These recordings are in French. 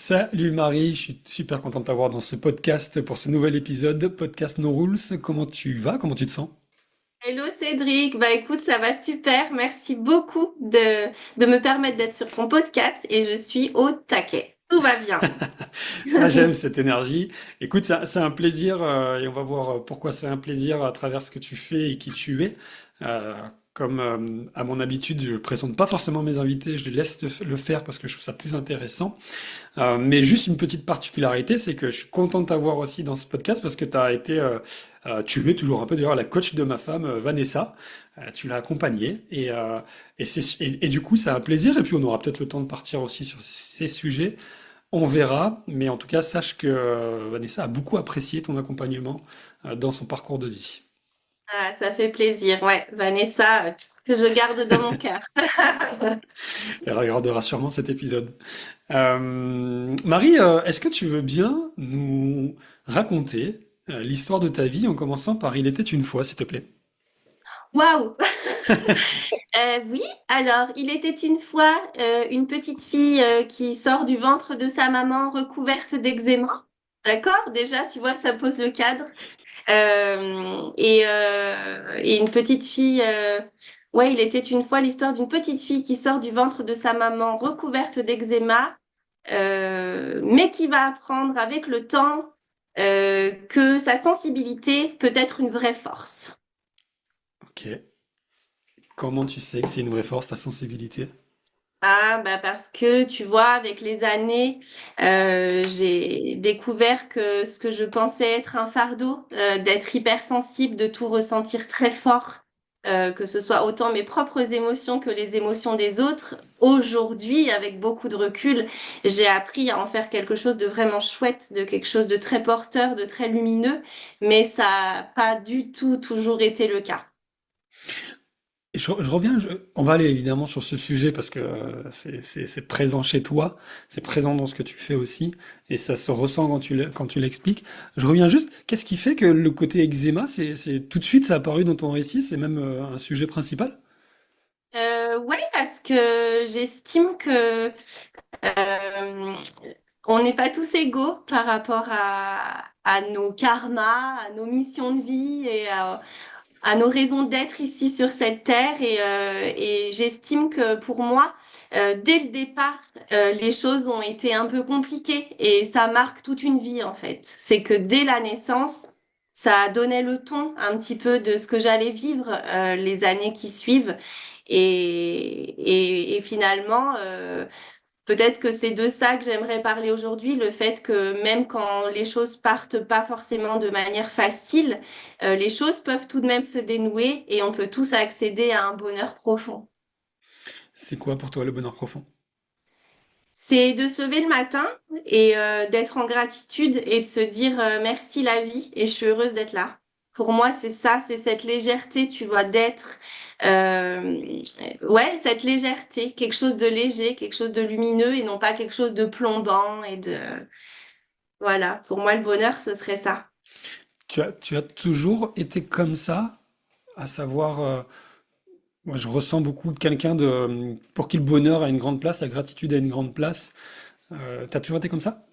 Salut Marie, je suis super content de t'avoir dans ce podcast pour ce nouvel épisode, podcast No Rules. Comment tu vas? Comment tu te sens? Hello Cédric, bah écoute, ça va super. Merci beaucoup de me permettre d'être sur ton podcast et je suis au taquet. Tout va bien. Ça, j'aime cette énergie. Écoute, c'est un plaisir et on va voir pourquoi c'est un plaisir à travers ce que tu fais et qui tu es. Euh, Comme à mon habitude, je ne présente pas forcément mes invités, je les laisse le faire parce que je trouve ça plus intéressant. Mais juste une petite particularité, c'est que je suis content de t'avoir aussi dans ce podcast parce que tu es toujours un peu d'ailleurs la coach de ma femme Vanessa. Tu l'as accompagnée et du coup, c'est un plaisir. Et puis, on aura peut-être le temps de partir aussi sur ces sujets. On verra. Mais en tout cas, sache que Vanessa a beaucoup apprécié ton accompagnement dans son parcours de vie. Ah, ça fait plaisir. Ouais, Vanessa, que je garde dans mon cœur. Elle regardera sûrement cet épisode. Marie, est-ce que tu veux bien nous raconter l'histoire de ta vie en commençant par Il était une fois, s'il te plaît? Waouh! Oui, alors, il était une fois une petite fille qui sort du ventre de sa maman recouverte d'eczéma. D'accord? Déjà, tu vois, ça pose le cadre. Et une petite fille, ouais, il était une fois l'histoire d'une petite fille qui sort du ventre de sa maman recouverte d'eczéma, mais qui va apprendre avec le temps que sa sensibilité peut être une vraie force. Ok. Comment tu sais que c'est une vraie force, ta sensibilité? Ah, bah parce que tu vois, avec les années, j'ai découvert que ce que je pensais être un fardeau, d'être hypersensible, de tout ressentir très fort, que ce soit autant mes propres émotions que les émotions des autres, aujourd'hui, avec beaucoup de recul, j'ai appris à en faire quelque chose de vraiment chouette, de quelque chose de très porteur, de très lumineux, mais ça n'a pas du tout toujours été le cas. Et je reviens, on va aller évidemment sur ce sujet parce que c'est présent chez toi, c'est présent dans ce que tu fais aussi, et ça se ressent quand tu l'expliques. Je reviens juste, qu'est-ce qui fait que le côté eczéma, tout de suite, ça a apparu dans ton récit, c'est même un sujet principal? Ouais, parce que j'estime que Euh, on n'est pas tous égaux par rapport à nos karmas, à nos missions de vie et à nos raisons d'être ici sur cette terre. Et j'estime que pour moi, dès le départ, les choses ont été un peu compliquées et ça marque toute une vie en fait. C'est que dès la naissance, ça donnait le ton un petit peu de ce que j'allais vivre les années qui suivent. Et finalement, peut-être que c'est de ça que j'aimerais parler aujourd'hui, le fait que même quand les choses partent pas forcément de manière facile, les choses peuvent tout de même se dénouer et on peut tous accéder à un bonheur profond. C'est quoi pour toi le bonheur profond? C'est de se lever le matin et d'être en gratitude et de se dire merci la vie et je suis heureuse d'être là. Pour moi, c'est ça, c'est cette légèreté, tu vois, d'être, ouais, cette légèreté, quelque chose de léger, quelque chose de lumineux et non pas quelque chose de plombant et de, voilà. Pour moi, le bonheur, ce serait ça. Tu as toujours été comme ça, à savoir, moi je ressens beaucoup de quelqu'un pour qui le bonheur a une grande place, la gratitude a une grande place. T'as toujours été comme ça?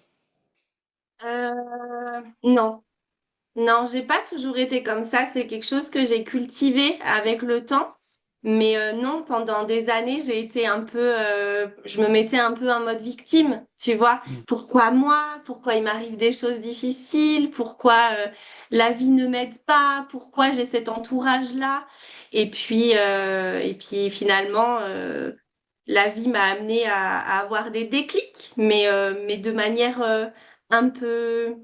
Non. Non, j'ai pas toujours été comme ça. C'est quelque chose que j'ai cultivé avec le temps. Mais non, pendant des années, j'ai été un peu, je me mettais un peu en mode victime, tu vois. Hmm. Pourquoi moi? Pourquoi il m'arrive des choses difficiles? Pourquoi la vie ne m'aide pas? Pourquoi j'ai cet entourage-là? Et puis finalement, la vie m'a amené à avoir des déclics, mais de manière un peu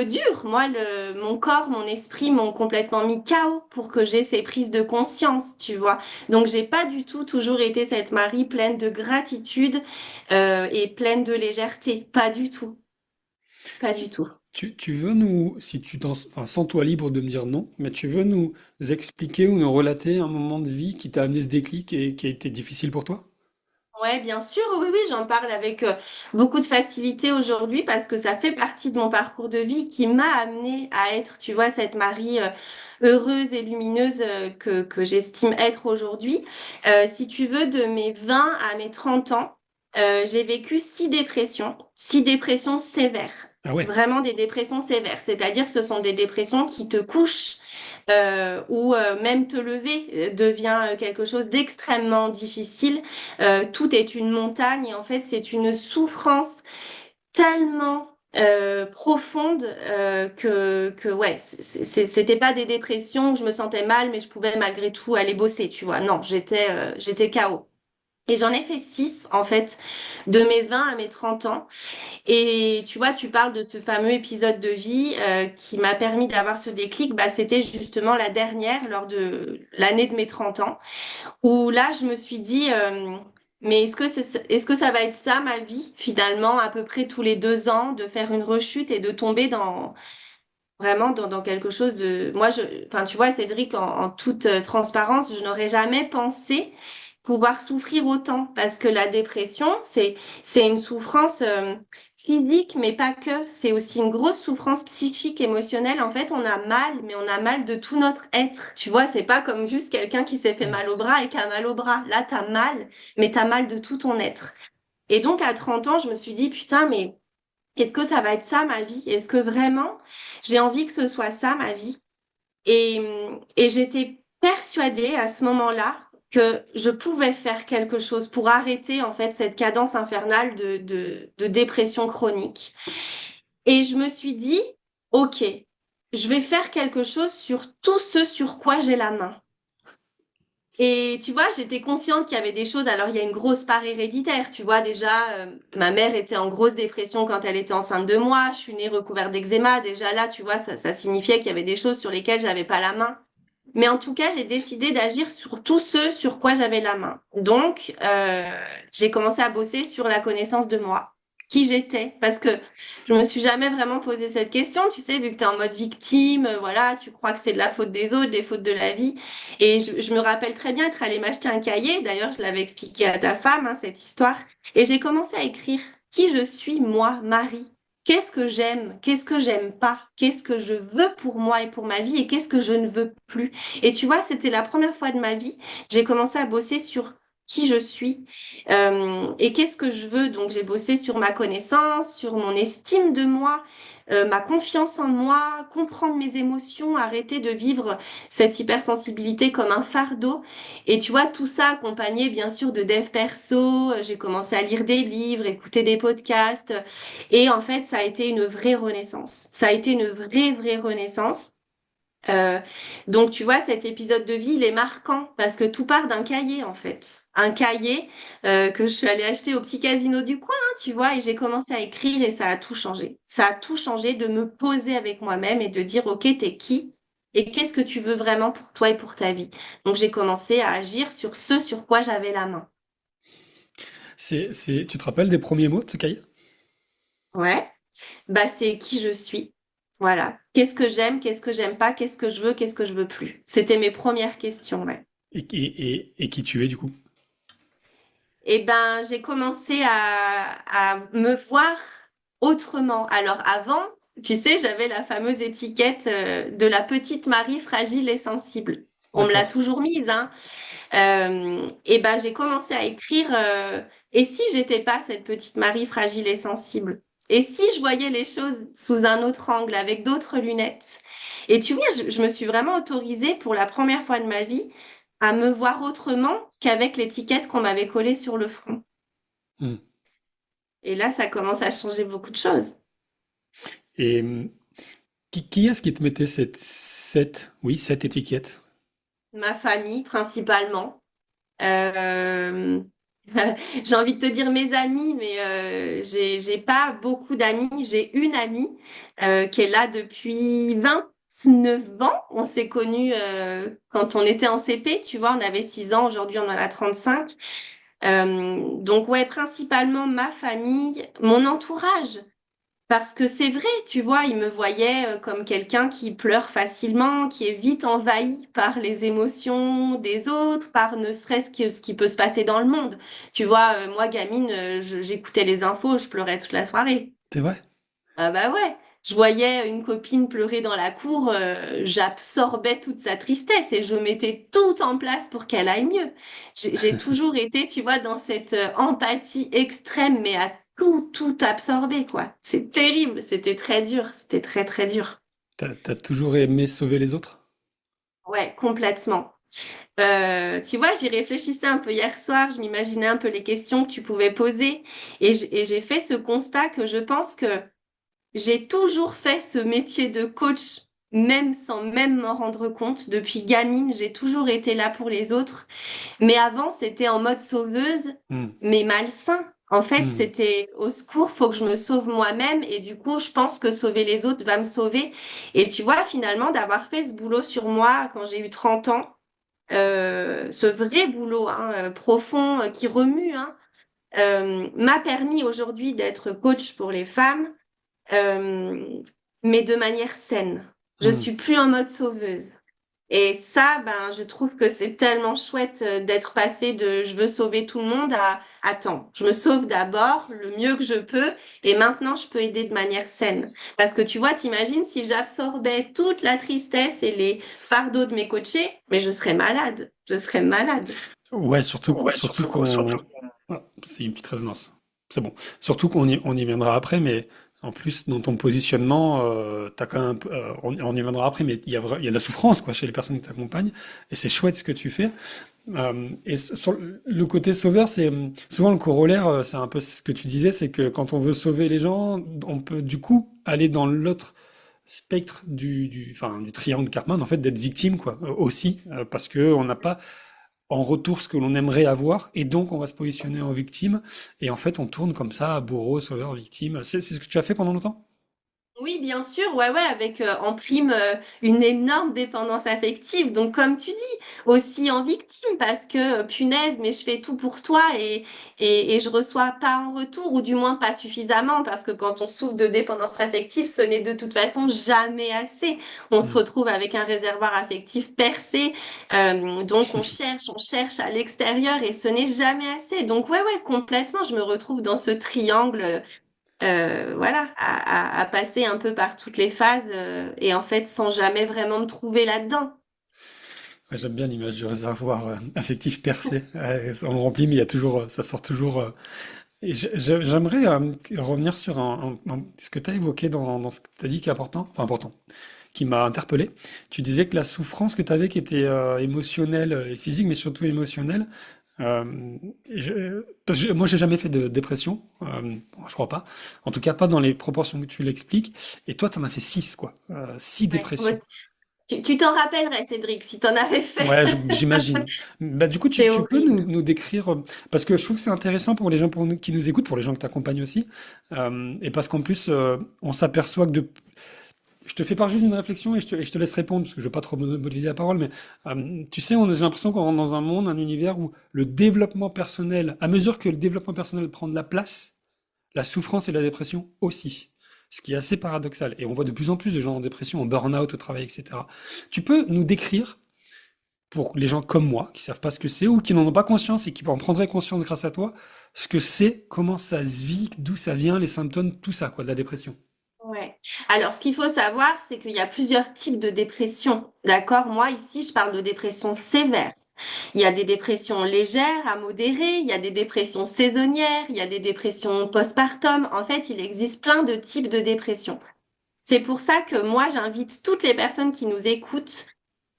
dur. Moi, mon corps, mon esprit m'ont complètement mis KO pour que j'ai ces prises de conscience, tu vois. Donc, j'ai pas du tout toujours été cette Marie pleine de gratitude et pleine de légèreté. Pas du tout. Pas du tout. Tu veux nous, si tu t'en, enfin, sens-toi libre de me dire non, mais tu veux nous expliquer ou nous relater un moment de vie qui t'a amené ce déclic et qui a été difficile pour toi? Ouais, bien sûr, oui, oui, j'en parle avec beaucoup de facilité aujourd'hui parce que ça fait partie de mon parcours de vie qui m'a amenée à être, tu vois, cette Marie heureuse et lumineuse que j'estime être aujourd'hui. Si tu veux, de mes 20 à mes 30 ans, j'ai vécu 6 dépressions sévères. Ah ouais. Vraiment des dépressions sévères. C'est-à-dire que ce sont des dépressions qui te couchent ou même te lever devient quelque chose d'extrêmement difficile. Tout est une montagne et en fait, c'est une souffrance tellement profonde que ouais, c'était pas des dépressions où je me sentais mal, mais je pouvais malgré tout aller bosser, tu vois. Non, j'étais KO. Et j'en ai fait 6, en fait, de mes 20 à mes 30 ans. Et tu vois, tu parles de ce fameux épisode de vie qui m'a permis d'avoir ce déclic. Bah, c'était justement la dernière, lors de l'année de mes 30 ans, où là, je me suis dit, mais est-ce que ça va être ça, ma vie, finalement, à peu près tous les 2 ans, de faire une rechute et de tomber vraiment dans quelque chose de... Moi, enfin, tu vois, Cédric, en toute transparence, je n'aurais jamais pensé pouvoir souffrir autant parce que la dépression, c'est une souffrance physique, mais pas que. C'est aussi une grosse souffrance psychique, émotionnelle. En fait, on a mal, mais on a mal de tout notre être. Tu vois, c'est pas comme juste quelqu'un qui s'est fait Mm. mal au bras et qui a mal au bras. Là, t'as mal, mais t'as mal de tout ton être. Et donc, à 30 ans, je me suis dit, putain, mais est-ce que ça va être ça ma vie? Est-ce que vraiment j'ai envie que ce soit ça ma vie? Et j'étais persuadée à ce moment-là que je pouvais faire quelque chose pour arrêter en fait cette cadence infernale de dépression chronique. Et je me suis dit, OK, je vais faire quelque chose sur tout ce sur quoi j'ai la main. Et tu vois, j'étais consciente qu'il y avait des choses. Alors, il y a une grosse part héréditaire. Tu vois, déjà, ma mère était en grosse dépression quand elle était enceinte de moi. Je suis née recouverte d'eczéma. Déjà là, tu vois, ça signifiait qu'il y avait des choses sur lesquelles j'avais pas la main. Mais en tout cas, j'ai décidé d'agir sur tout ce sur quoi j'avais la main. Donc, j'ai commencé à bosser sur la connaissance de moi, qui j'étais, parce que je me suis jamais vraiment posé cette question. Tu sais, vu que tu es en mode victime, voilà, tu crois que c'est de la faute des autres, des fautes de la vie. Et je me rappelle très bien être allée m'acheter un cahier. D'ailleurs, je l'avais expliqué à ta femme, hein, cette histoire. Et j'ai commencé à écrire qui je suis, moi, Marie. Qu'est-ce que j'aime? Qu'est-ce que j'aime pas? Qu'est-ce que je veux pour moi et pour ma vie? Et qu'est-ce que je ne veux plus? Et tu vois, c'était la première fois de ma vie, j'ai commencé à bosser sur qui je suis et qu'est-ce que je veux. Donc, j'ai bossé sur ma connaissance, sur mon estime de moi, ma confiance en moi, comprendre mes émotions, arrêter de vivre cette hypersensibilité comme un fardeau. Et tu vois, tout ça accompagné, bien sûr, de dev perso. J'ai commencé à lire des livres, écouter des podcasts. Et en fait, ça a été une vraie renaissance. Ça a été une vraie renaissance. Euh, donc, tu vois, cet épisode de vie, il est marquant parce que tout part d'un cahier, en fait. Un cahier que je suis allée acheter au petit casino du coin, hein, tu vois, et j'ai commencé à écrire et ça a tout changé. Ça a tout changé de me poser avec moi-même et de dire, OK, t'es qui? Et qu'est-ce que tu veux vraiment pour toi et pour ta vie? Donc, j'ai commencé à agir sur ce sur quoi j'avais la main. Tu te rappelles des premiers mots de ce cahier? Ouais. Bah, c'est qui je suis. Voilà. Qu'est-ce que j'aime, qu'est-ce que j'aime pas, qu'est-ce que je veux plus. C'était mes premières questions, ouais. Et qui tu es du coup? Eh ben, j'ai commencé à me voir autrement. Alors avant, tu sais, j'avais la fameuse étiquette de la petite Marie fragile et sensible. On me l'a D'accord. toujours mise, hein. Et ben, j'ai commencé à écrire et si j'étais pas cette petite Marie fragile et sensible? Et si je voyais les choses sous un autre angle, avec d'autres lunettes? Et tu vois, je me suis vraiment autorisée pour la première fois de ma vie à me voir autrement qu'avec l'étiquette qu'on m'avait collée sur le front. Hmm. Et là, ça commence à changer beaucoup de choses. Et qui est-ce qui te mettait cette étiquette? Ma famille, principalement. Euh, j'ai envie de te dire mes amis, mais j'ai pas beaucoup d'amis. J'ai une amie qui est là depuis 29 ans. On s'est connus quand on était en CP, tu vois, on avait 6 ans, aujourd'hui on en a 35. Donc ouais, principalement ma famille, mon entourage. Parce que c'est vrai, tu vois, il me voyait comme quelqu'un qui pleure facilement, qui est vite envahi par les émotions des autres, par ne serait-ce que ce qui peut se passer dans le monde. Tu vois, moi, gamine, j'écoutais les infos, je pleurais toute la soirée. C'est vrai? Ah bah ouais. je voyais une copine pleurer dans la cour, j'absorbais toute sa tristesse et je mettais tout en place pour qu'elle aille mieux. J'ai toujours été, tu vois, dans cette empathie extrême, mais à tout absorber, quoi. C'est terrible, c'était très dur, c'était très, très dur. T'as toujours aimé sauver les autres? Ouais, complètement. Tu vois, j'y réfléchissais un peu hier soir, je m'imaginais un peu les questions que tu pouvais poser et j'ai fait ce constat que je pense que j'ai toujours fait ce métier de coach, même sans même m'en rendre compte. Depuis gamine, j'ai toujours été là pour les autres. Mais avant, c'était en mode sauveuse, Hmm, mais malsain. En fait, hmm, c'était au secours, faut que je me sauve moi-même. Et du coup, je pense que sauver les autres va me sauver. Et tu vois, finalement, d'avoir fait ce boulot sur moi quand j'ai eu 30 ans, ce vrai boulot hein, profond qui remue, hein, m'a permis aujourd'hui d'être coach pour les femmes euh, mais de manière saine. Je hmm. suis plus en mode sauveuse. Et ça, ben, je trouve que c'est tellement chouette d'être passé de je veux sauver tout le monde à attends, je me sauve d'abord le mieux que je peux et maintenant je peux aider de manière saine. Parce que tu vois, t'imagines si j'absorbais toute la tristesse et les fardeaux de mes coachés, mais je serais malade. Je serais malade. Ouais, surtout qu'on. Ah, c'est une petite résonance. C'est bon. Surtout qu'on y viendra après, mais en plus, dans ton positionnement, t'as quand même on y viendra après, mais il y a de la souffrance, quoi, chez les personnes qui t'accompagnent, et c'est chouette ce que tu fais. Et sur le côté sauveur, c'est souvent le corollaire, c'est un peu ce que tu disais, c'est que quand on veut sauver les gens, on peut du coup aller dans l'autre spectre enfin, du triangle Karpman, en fait, d'être victime, quoi, aussi, parce que on n'a pas en retour ce que l'on aimerait avoir, et donc on va se positionner en victime, et en fait on tourne comme ça, bourreau, sauveur, victime. C'est ce que tu as fait pendant longtemps? Oui, bien sûr, ouais, ouais, avec en prime une énorme dépendance affective. Donc, comme tu dis, aussi en victime, parce que punaise, mais je fais tout pour toi et je reçois pas en retour, ou du moins pas suffisamment, parce que quand on souffre de dépendance affective, ce n'est de toute façon jamais assez. On se Hmm. retrouve avec un réservoir affectif percé, donc on cherche à l'extérieur et ce n'est jamais assez. Donc, ouais, ouais, complètement, je me retrouve dans ce triangle voilà, à passer un peu par toutes les phases et en fait sans jamais vraiment me trouver là-dedans. Ouais, j'aime bien l'image du réservoir affectif percé. Ouais, on le remplit, mais il y a toujours, ça sort toujours. Et j'aimerais revenir sur ce que tu as évoqué dans ce que tu as dit qui est important, enfin important, qui m'a interpellé. Tu disais que la souffrance que tu avais, qui était émotionnelle et physique, mais surtout émotionnelle, parce que moi, j'ai jamais fait de dépression, bon, je crois pas. En tout cas, pas dans les proportions que tu l'expliques. Et toi, tu en as fait 6, quoi. 6 Ouais. dépressions. Tu t'en rappellerais, Cédric, si t'en avais fait. Ouais, j'imagine. Bah, du coup, C'est tu peux horrible. nous décrire, parce que je trouve que c'est intéressant pour les gens qui nous écoutent, pour les gens que tu accompagnes aussi, et parce qu'en plus, on s'aperçoit que je te fais part juste d'une réflexion et je te laisse répondre, parce que je veux pas trop monopoliser la parole, mais tu sais, j'ai l'impression qu'on rentre dans un monde, un univers où le développement personnel, à mesure que le développement personnel prend de la place, la souffrance et la dépression aussi. Ce qui est assez paradoxal. Et on voit de plus en plus de gens en dépression, en burn-out au travail, etc. Tu peux nous décrire, pour les gens comme moi, qui savent pas ce que c'est, ou qui n'en ont pas conscience et qui en prendraient conscience grâce à toi, ce que c'est, comment ça se vit, d'où ça vient, les symptômes, tout ça, quoi, de la dépression. Ouais. Alors, ce qu'il faut savoir, c'est qu'il y a plusieurs types de dépression. D'accord? Moi, ici, je parle de dépression sévère. Il y a des dépressions légères à modérées, il y a des dépressions saisonnières, il y a des dépressions postpartum. En fait, il existe plein de types de dépression. C'est pour ça que moi, j'invite toutes les personnes qui nous écoutent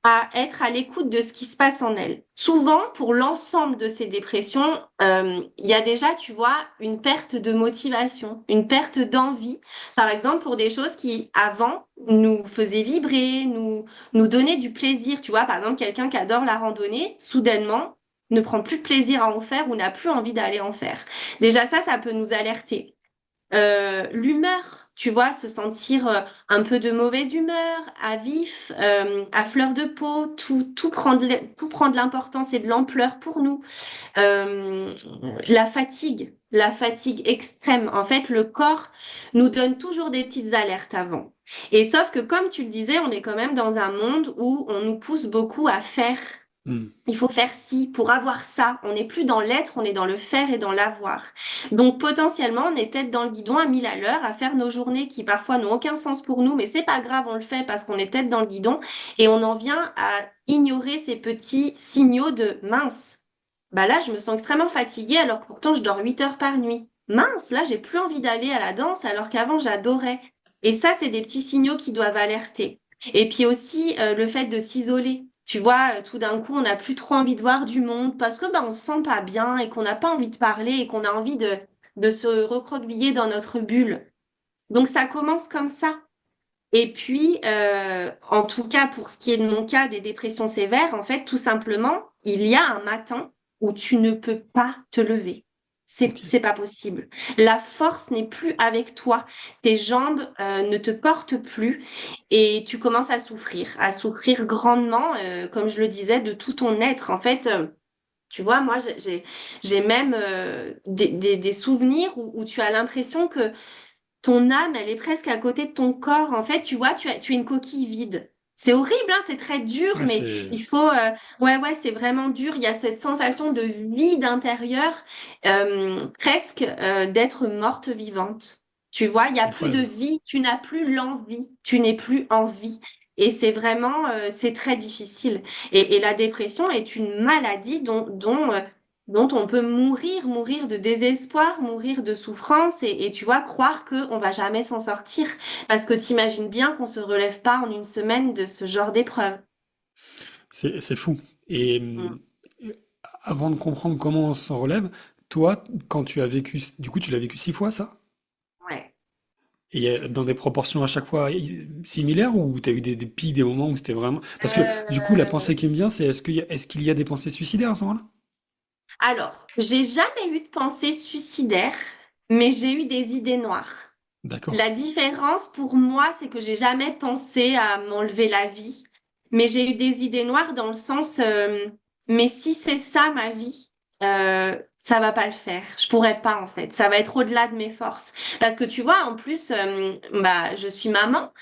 à être à l'écoute de ce qui se passe en elles. Souvent, pour l'ensemble de ces dépressions, il y a déjà, tu vois, une perte de motivation, une perte d'envie. Par exemple, pour des choses qui, avant, nous faisaient vibrer, nous donnaient du plaisir. Tu vois, par exemple, quelqu'un qui adore la randonnée, soudainement, ne prend plus de plaisir à en faire ou n'a plus envie d'aller en faire. Déjà, ça peut nous alerter. L'humeur, tu vois, se sentir un peu de mauvaise humeur, à vif, à fleur de peau, tout prend de l'importance et de l'ampleur pour nous. Euh, la fatigue extrême. En fait, le corps nous donne toujours des petites alertes avant. Et sauf que, comme tu le disais, on est quand même dans un monde où on nous pousse beaucoup à faire Hmm. Il faut faire ci pour avoir ça. On n'est plus dans l'être, on est dans le faire et dans l'avoir. Donc potentiellement, on est tête dans le guidon à 1000 à l'heure, à faire nos journées qui parfois n'ont aucun sens pour nous, mais c'est pas grave, on le fait parce qu'on est tête dans le guidon et on en vient à ignorer ces petits signaux de mince. Bah là, je me sens extrêmement fatiguée alors que pourtant je dors 8 heures par nuit. Mince, là, j'ai plus envie d'aller à la danse alors qu'avant j'adorais. Et ça, c'est des petits signaux qui doivent alerter. Et puis aussi, le fait de s'isoler. Tu vois, tout d'un coup, on n'a plus trop envie de voir du monde parce que bah, on se sent pas bien et qu'on n'a pas envie de parler et qu'on a envie de se recroqueviller dans notre bulle. Donc ça commence comme ça. Et puis, en tout cas, pour ce qui est de mon cas des dépressions sévères, en fait, tout simplement, il y a un matin où tu ne peux pas te lever. Ok. C'est pas possible. La force n'est plus avec toi. Tes jambes, ne te portent plus et tu commences à souffrir grandement, comme je le disais, de tout ton être. En fait, tu vois, moi, j'ai même des souvenirs où tu as l'impression que ton âme, elle est presque à côté de ton corps. En fait, tu vois, tu es une coquille vide. C'est horrible, hein, c'est très dur, Ouais, mais c'est il faut... ouais, ouais, c'est vraiment dur. Il y a cette sensation de vide intérieur, presque d'être morte vivante. Tu vois, il n'y a plus de incroyable. vie, tu n'as plus l'envie, tu n'es plus en vie. Et c'est vraiment, c'est très difficile. Et la dépression est une maladie dont on peut mourir de désespoir, mourir de souffrance et tu vois, croire qu'on va jamais s'en sortir. Parce que t'imagines bien qu'on se relève pas en une semaine de ce genre d'épreuve. C'est fou. Et Mm. avant de comprendre comment on s'en relève, toi, quand tu as vécu, du coup, tu l'as vécu 6 fois, ça? Ouais. Et dans des proportions à chaque fois similaires ou tu as eu des pics, des moments où c'était vraiment... Parce que du coup, la Euh, pensée qui me vient, c'est est-ce qu'il y a des pensées suicidaires à ce moment-là? Alors, j'ai jamais eu de pensée suicidaire, mais j'ai eu des idées noires. D'accord. La différence pour moi, c'est que j'ai jamais pensé à m'enlever la vie, mais j'ai eu des idées noires dans le sens, mais si c'est ça ma vie, ça va pas le faire. Je pourrais pas en fait. Ça va être au-delà de mes forces. Parce que tu vois, en plus, bah, je suis maman,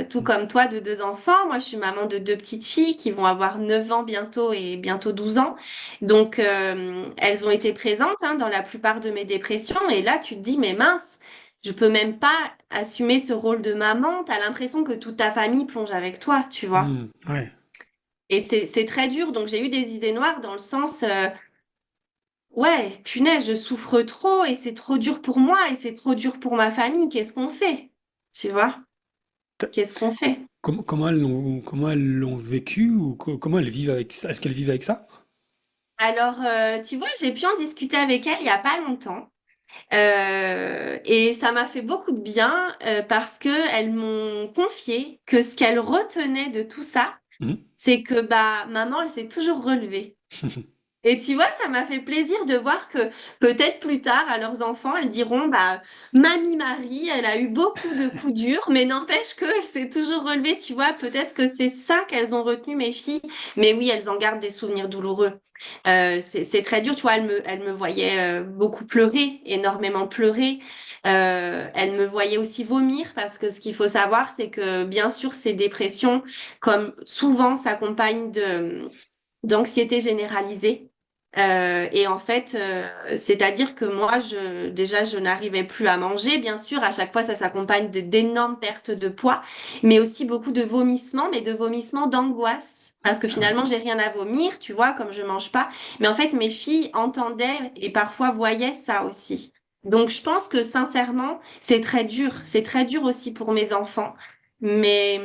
tout Mm. comme toi, de deux enfants. Moi, je suis maman de deux petites filles qui vont avoir 9 ans bientôt et bientôt 12 ans. Donc, elles ont été présentes hein, dans la plupart de mes dépressions. Et là, tu te dis, mais mince. Je peux même pas assumer ce rôle de maman. T'as l'impression que toute ta famille plonge avec toi, tu vois. Mm, ouais. Et c'est très dur. Donc j'ai eu des idées noires dans le sens, ouais, punaise, je souffre trop et c'est trop dur pour moi et c'est trop dur pour ma famille. Qu'est-ce qu'on fait? Tu vois? Qu'est-ce qu'on fait? Comment elles l'ont vécu ou comment elles vivent avec ça? Est-ce qu'elles vivent avec ça? Alors, tu vois, j'ai pu en discuter avec elle il y a pas longtemps. Et ça m'a fait beaucoup de bien parce que elles m'ont confié que ce qu'elles retenaient de tout ça, Mhm. c'est que bah maman, elle s'est toujours relevée. Et tu vois, ça m'a fait plaisir de voir que peut-être plus tard, à leurs enfants, elles diront, bah, Mamie Marie, elle a eu beaucoup de coups durs, mais n'empêche qu'elle s'est toujours relevée, tu vois, peut-être que c'est ça qu'elles ont retenu, mes filles. Mais oui, elles en gardent des souvenirs douloureux. C'est très dur, tu vois, elles me voyaient beaucoup pleurer, énormément pleurer. Elles me voyaient aussi vomir, parce que ce qu'il faut savoir, c'est que bien sûr, ces dépressions, comme souvent, s'accompagnent d'anxiété généralisée. Et en fait, c'est-à-dire que moi, déjà, je n'arrivais plus à manger. Bien sûr, à chaque fois, ça s'accompagne d'énormes pertes de poids, mais aussi beaucoup de vomissements, mais de vomissements d'angoisse. Parce que Ah ouais. finalement, j'ai rien à vomir, tu vois, comme je mange pas. Mais en fait, mes filles entendaient et parfois voyaient ça aussi. Donc, je pense que sincèrement, c'est très dur. C'est très dur aussi pour mes enfants. Mais,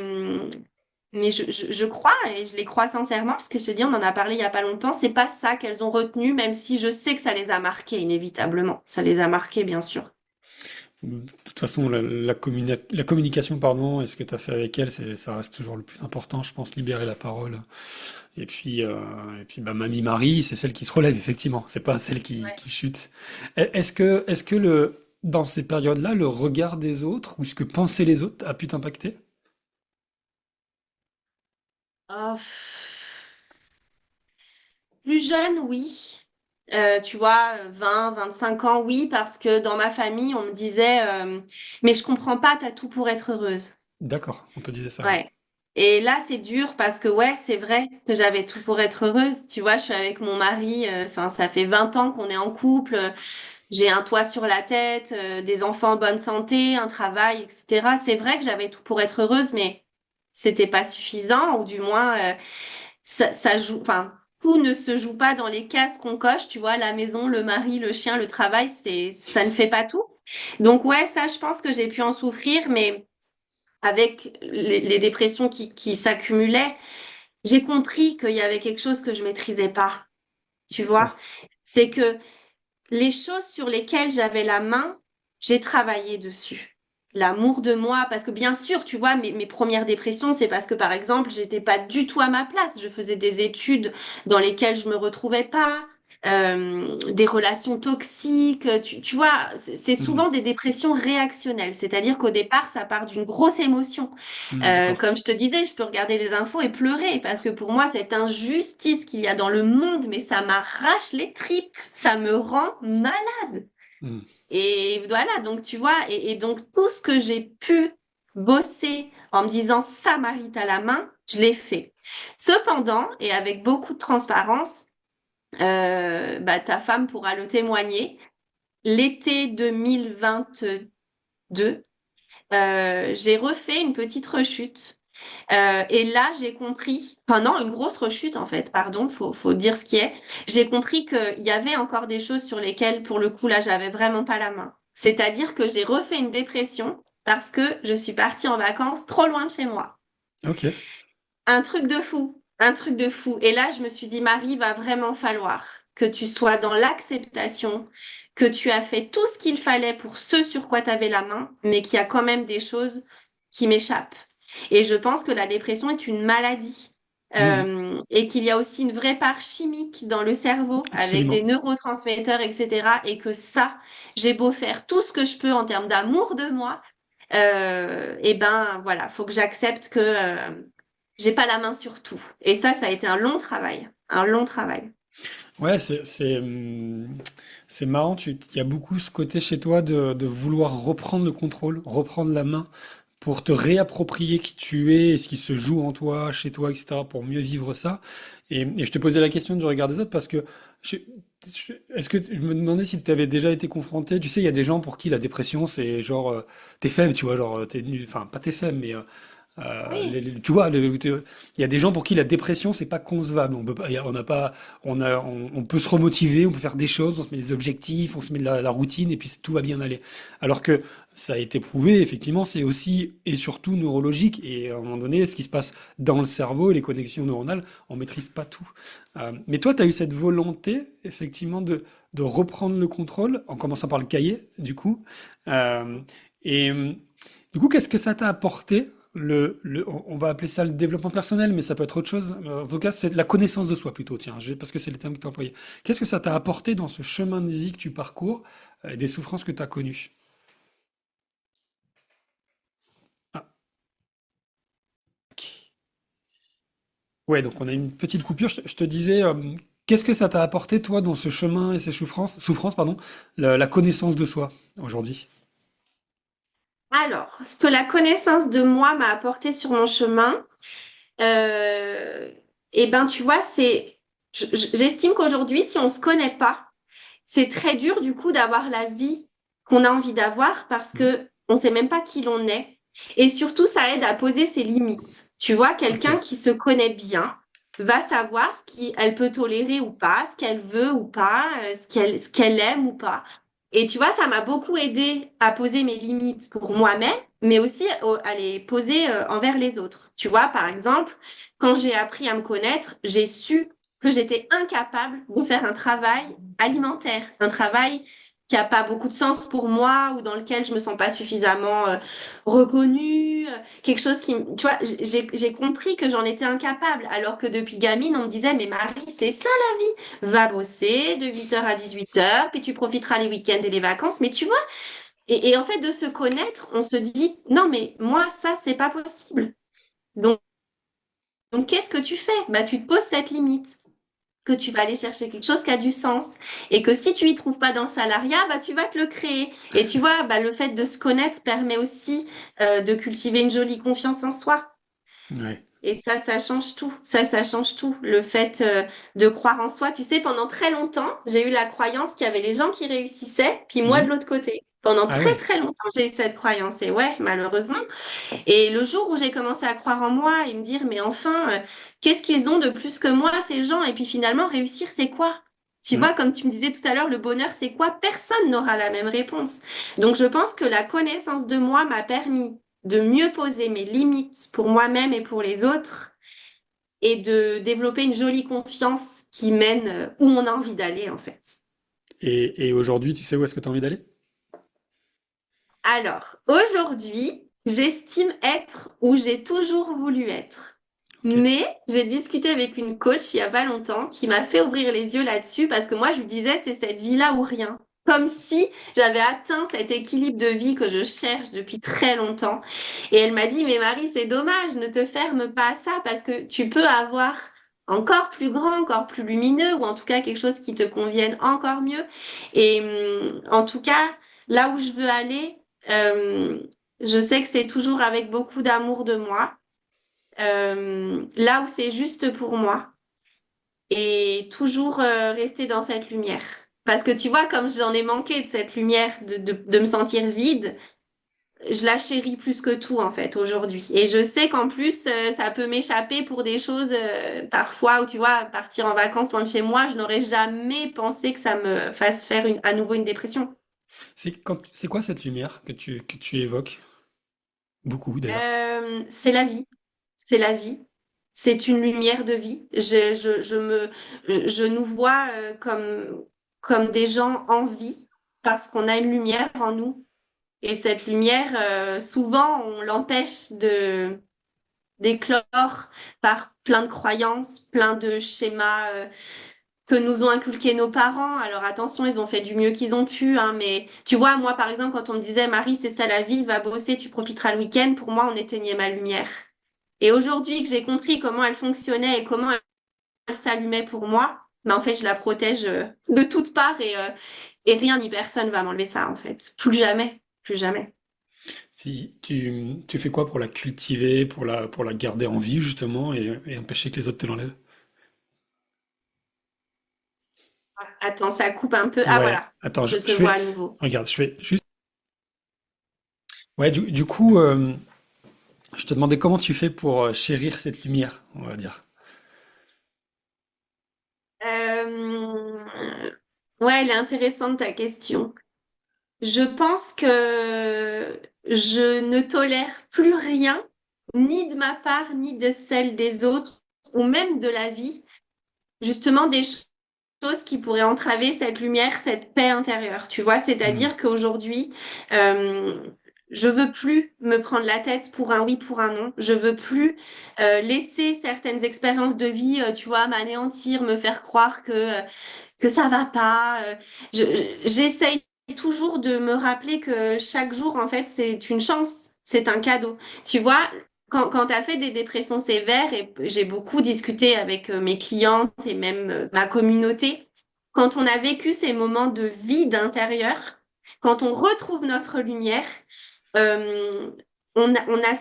mais je crois, et je les crois sincèrement, parce que je te dis, on en a parlé il y a pas longtemps, c'est pas ça qu'elles ont retenu, même si je sais que ça les a marquées, inévitablement. Ça les a marquées, bien sûr. De toute façon, la communication, pardon, et ce que tu as fait avec elle, ça reste toujours le plus important, je pense, libérer la parole. Et puis bah, Mamie Marie, c'est celle qui se relève, effectivement. C'est pas celle qui chute. Est-ce que dans ces périodes-là, le regard des autres ou ce que pensaient les autres a pu t'impacter? Oh, plus jeune, oui. Tu vois, 25 ans, oui, parce que dans ma famille, on me disait, mais je comprends pas, t'as tout pour être heureuse. D'accord, on te disait ça, oui. Ouais. Et là, c'est dur parce que ouais, c'est vrai que j'avais tout pour être heureuse. Tu vois, je suis avec mon mari, ça fait 20 ans qu'on est en couple. J'ai un toit sur la tête, des enfants en bonne santé, un travail, etc. C'est vrai que j'avais tout pour être heureuse, mais c'était pas suffisant, ou du moins, ça joue, enfin, tout ne se joue pas dans les cases qu'on coche, tu vois, la maison, le mari, le chien, le travail, ça ne fait pas tout. Donc ouais, ça, je pense que j'ai pu en souffrir, mais avec les dépressions qui s'accumulaient, j'ai compris qu'il y avait quelque chose que je maîtrisais pas, tu vois. D'accord. C'est que les choses sur lesquelles j'avais la main, j'ai travaillé dessus. L'amour de moi, parce que bien sûr, tu vois, mes premières dépressions, c'est parce que, par exemple, j'étais pas du tout à ma place. Je faisais des études dans lesquelles je me retrouvais pas, des relations toxiques. Tu vois, c'est Hmm. souvent des dépressions réactionnelles. C'est-à-dire qu'au départ, ça part d'une grosse émotion. Hmm, d'accord. Comme je te disais, je peux regarder les infos et pleurer parce que pour moi, cette injustice qu'il y a dans le monde, mais ça m'arrache les tripes, ça me rend malade. Hmm. Et voilà, donc tu vois, et donc tout ce que j'ai pu bosser en me disant ça m'arrive à la main, je l'ai fait. Cependant, et avec beaucoup de transparence, bah, ta femme pourra le témoigner, l'été 2022, j'ai refait une petite rechute. Et là, j'ai compris, enfin non, une grosse rechute en fait, pardon, faut dire ce qui est. J'ai compris qu'il y avait encore des choses sur lesquelles, pour le coup, là, j'avais vraiment pas la main. C'est-à-dire que j'ai refait une dépression parce que je suis partie en vacances trop loin de chez moi. Ok. Un truc de fou, un truc de fou. Et là, je me suis dit, Marie, va vraiment falloir que tu sois dans l'acceptation, que tu as fait tout ce qu'il fallait pour ce sur quoi tu avais la main, mais qu'il y a quand même des choses qui m'échappent. Et je pense que la dépression est une maladie. Hmm. Et qu'il y a aussi une vraie part chimique dans le cerveau avec des Absolument. neurotransmetteurs, etc. Et que ça, j'ai beau faire tout ce que je peux en termes d'amour de moi, et ben voilà, faut que j'accepte que j'ai pas la main sur tout. Et ça a été un long travail, un long travail. Ouais, c'est marrant, il y a beaucoup ce côté chez toi de vouloir reprendre le contrôle, reprendre la main pour te réapproprier qui tu es et ce qui se joue en toi, chez toi, etc., pour mieux vivre ça. Et je te posais la question du regard des autres parce que je- est-ce que je me demandais si tu avais déjà été confronté, tu sais, il y a des gens pour qui la dépression, c'est genre, t'es faible, tu vois, genre, t'es nul, enfin, pas t'es faible, mais Oui. tu vois, il y a des gens pour qui la dépression, c'est pas concevable. On peut pas, on n'a pas, on peut se remotiver, on peut faire des choses, on se met des objectifs, on se met de la routine et puis tout va bien aller. Alors que ça a été prouvé, effectivement, c'est aussi et surtout neurologique. Et à un moment donné, ce qui se passe dans le cerveau et les connexions neuronales, on maîtrise pas tout. Mais toi, tu as eu cette volonté, effectivement, de reprendre le contrôle, en commençant par le cahier, du coup. Euh, et du coup, qu'est-ce que ça t'a apporté? On va appeler ça le développement personnel, mais ça peut être autre chose. En tout cas, c'est la connaissance de soi plutôt, tiens, parce que c'est le terme que tu as employé. Qu'est-ce que ça t'a apporté dans ce chemin de vie que tu parcours, et des souffrances que tu as connues? Ah, ok. Ouais, donc on a une petite coupure. Je te disais, qu'est-ce que ça t'a apporté, toi, dans ce chemin et ces souffrances, pardon, la connaissance de soi aujourd'hui? Alors, ce que la connaissance de moi m'a apporté sur mon chemin, euh, eh ben, tu vois, j'estime qu'aujourd'hui, si on se connaît pas, c'est très dur du coup d'avoir la vie qu'on a envie d'avoir parce que on sait même pas qui l'on est. Et surtout, ça aide à poser ses limites. Tu vois, Ok. quelqu'un qui se connaît bien va savoir ce qu'elle peut tolérer ou pas, ce qu'elle veut ou pas, ce qu'elle aime ou pas. Et tu vois, ça m'a beaucoup aidé à poser mes limites pour moi-même, mais aussi à les poser envers les autres. Tu vois, par exemple, quand j'ai appris à me connaître, j'ai su que j'étais incapable de faire un travail alimentaire, un travail qui a pas beaucoup de sens pour moi ou dans lequel je me sens pas suffisamment reconnue, quelque chose tu vois, j'ai compris que j'en étais incapable, alors que depuis gamine, on me disait, mais Marie, c'est ça la vie, va bosser de 8 heures à 18 heures, puis tu profiteras les week-ends et les vacances, mais tu vois, et en fait, de se connaître, on se dit, non, mais moi, ça, c'est pas possible. Donc, qu'est-ce que tu fais? Bah, tu te poses cette limite que tu vas aller chercher quelque chose qui a du sens et que si tu y trouves pas dans le salariat, bah tu vas te le créer. Et tu vois, bah, le fait de se connaître permet aussi de cultiver une jolie confiance en soi. Ouais. Et ça change tout. Ça change tout. Le fait de croire en soi. Tu sais, pendant très longtemps, j'ai eu la croyance qu'il y avait les gens qui réussissaient, puis moi de Mhm. l'autre côté. Pendant Ah très ouais. très longtemps, j'ai eu cette croyance. Et ouais, malheureusement. Et le jour où j'ai commencé à croire en moi et me dire, mais enfin, qu'est-ce qu'ils ont de plus que moi, ces gens? Et puis finalement, réussir, c'est quoi? Tu vois, Mhm. comme tu me disais tout à l'heure, le bonheur, c'est quoi? Personne n'aura la même réponse. Donc, je pense que la connaissance de moi m'a permis de mieux poser mes limites pour moi-même et pour les autres et de développer une jolie confiance qui mène où on a envie d'aller, en fait. Et aujourd'hui, tu sais où est-ce que tu as envie d'aller? Alors, aujourd'hui, j'estime être où j'ai toujours voulu être. Ok. Mais j'ai discuté avec une coach il y a pas longtemps qui m'a fait ouvrir les yeux là-dessus parce que moi, je lui disais, c'est cette vie-là ou rien. Comme si j'avais atteint cet équilibre de vie que je cherche depuis très longtemps. Et elle m'a dit, mais Marie, c'est dommage, ne te ferme pas à ça parce que tu peux avoir encore plus grand, encore plus lumineux ou en tout cas quelque chose qui te convienne encore mieux. Et en tout cas, là où je veux aller, euh, je sais que c'est toujours avec beaucoup d'amour de moi, là où c'est juste pour moi, et toujours rester dans cette lumière. Parce que tu vois, comme j'en ai manqué de cette lumière, de me sentir vide, je la chéris plus que tout en fait aujourd'hui. Et je sais qu'en plus, ça peut m'échapper pour des choses parfois où tu vois, partir en vacances loin de chez moi, je n'aurais jamais pensé que ça me fasse faire à nouveau une dépression. C'est quoi cette lumière que tu évoques? Beaucoup d'ailleurs. C'est la vie. C'est la vie. C'est une lumière de vie. Je nous vois comme des gens en vie parce qu'on a une lumière en nous. Et cette lumière, souvent, on l'empêche d'éclore par plein de croyances, plein de schémas, que nous ont inculqué nos parents. Alors attention, ils ont fait du mieux qu'ils ont pu, hein, mais tu vois, moi, par exemple, quand on me disait, Marie, c'est ça la vie, va bosser, tu profiteras le week-end, pour moi, on éteignait ma lumière. Et aujourd'hui que j'ai compris comment elle fonctionnait et comment elle s'allumait pour moi, en fait, je la protège de toutes parts et rien ni personne va m'enlever ça, en fait. Plus jamais, plus jamais. Si tu fais quoi pour la cultiver, pour la garder en vie justement et empêcher que les autres te l'enlèvent? Attends, ça coupe un peu. Ah Ouais, voilà, attends, je te je fais. vois à nouveau. Regarde, je fais juste. Ouais, du coup, je te demandais comment tu fais pour chérir cette lumière, on va dire. Euh, Ouais, elle est intéressante ta question. Je pense que je ne tolère plus rien, ni de ma part, ni de celle des autres, ou même de la vie, justement des choses qui pourraient entraver cette lumière, cette paix intérieure. Tu vois, Hmm. c'est-à-dire qu'aujourd'hui, euh, je veux plus me prendre la tête pour un oui, pour un non. Je veux plus laisser certaines expériences de vie, tu vois, m'anéantir, me faire croire que ça va pas. J'essaye toujours de me rappeler que chaque jour, en fait, c'est une chance, c'est un cadeau. Tu vois, quand tu as fait des dépressions sévères, et j'ai beaucoup discuté avec mes clientes et même ma communauté, quand on a vécu ces moments de vide intérieur, quand on retrouve notre lumière, euh, on a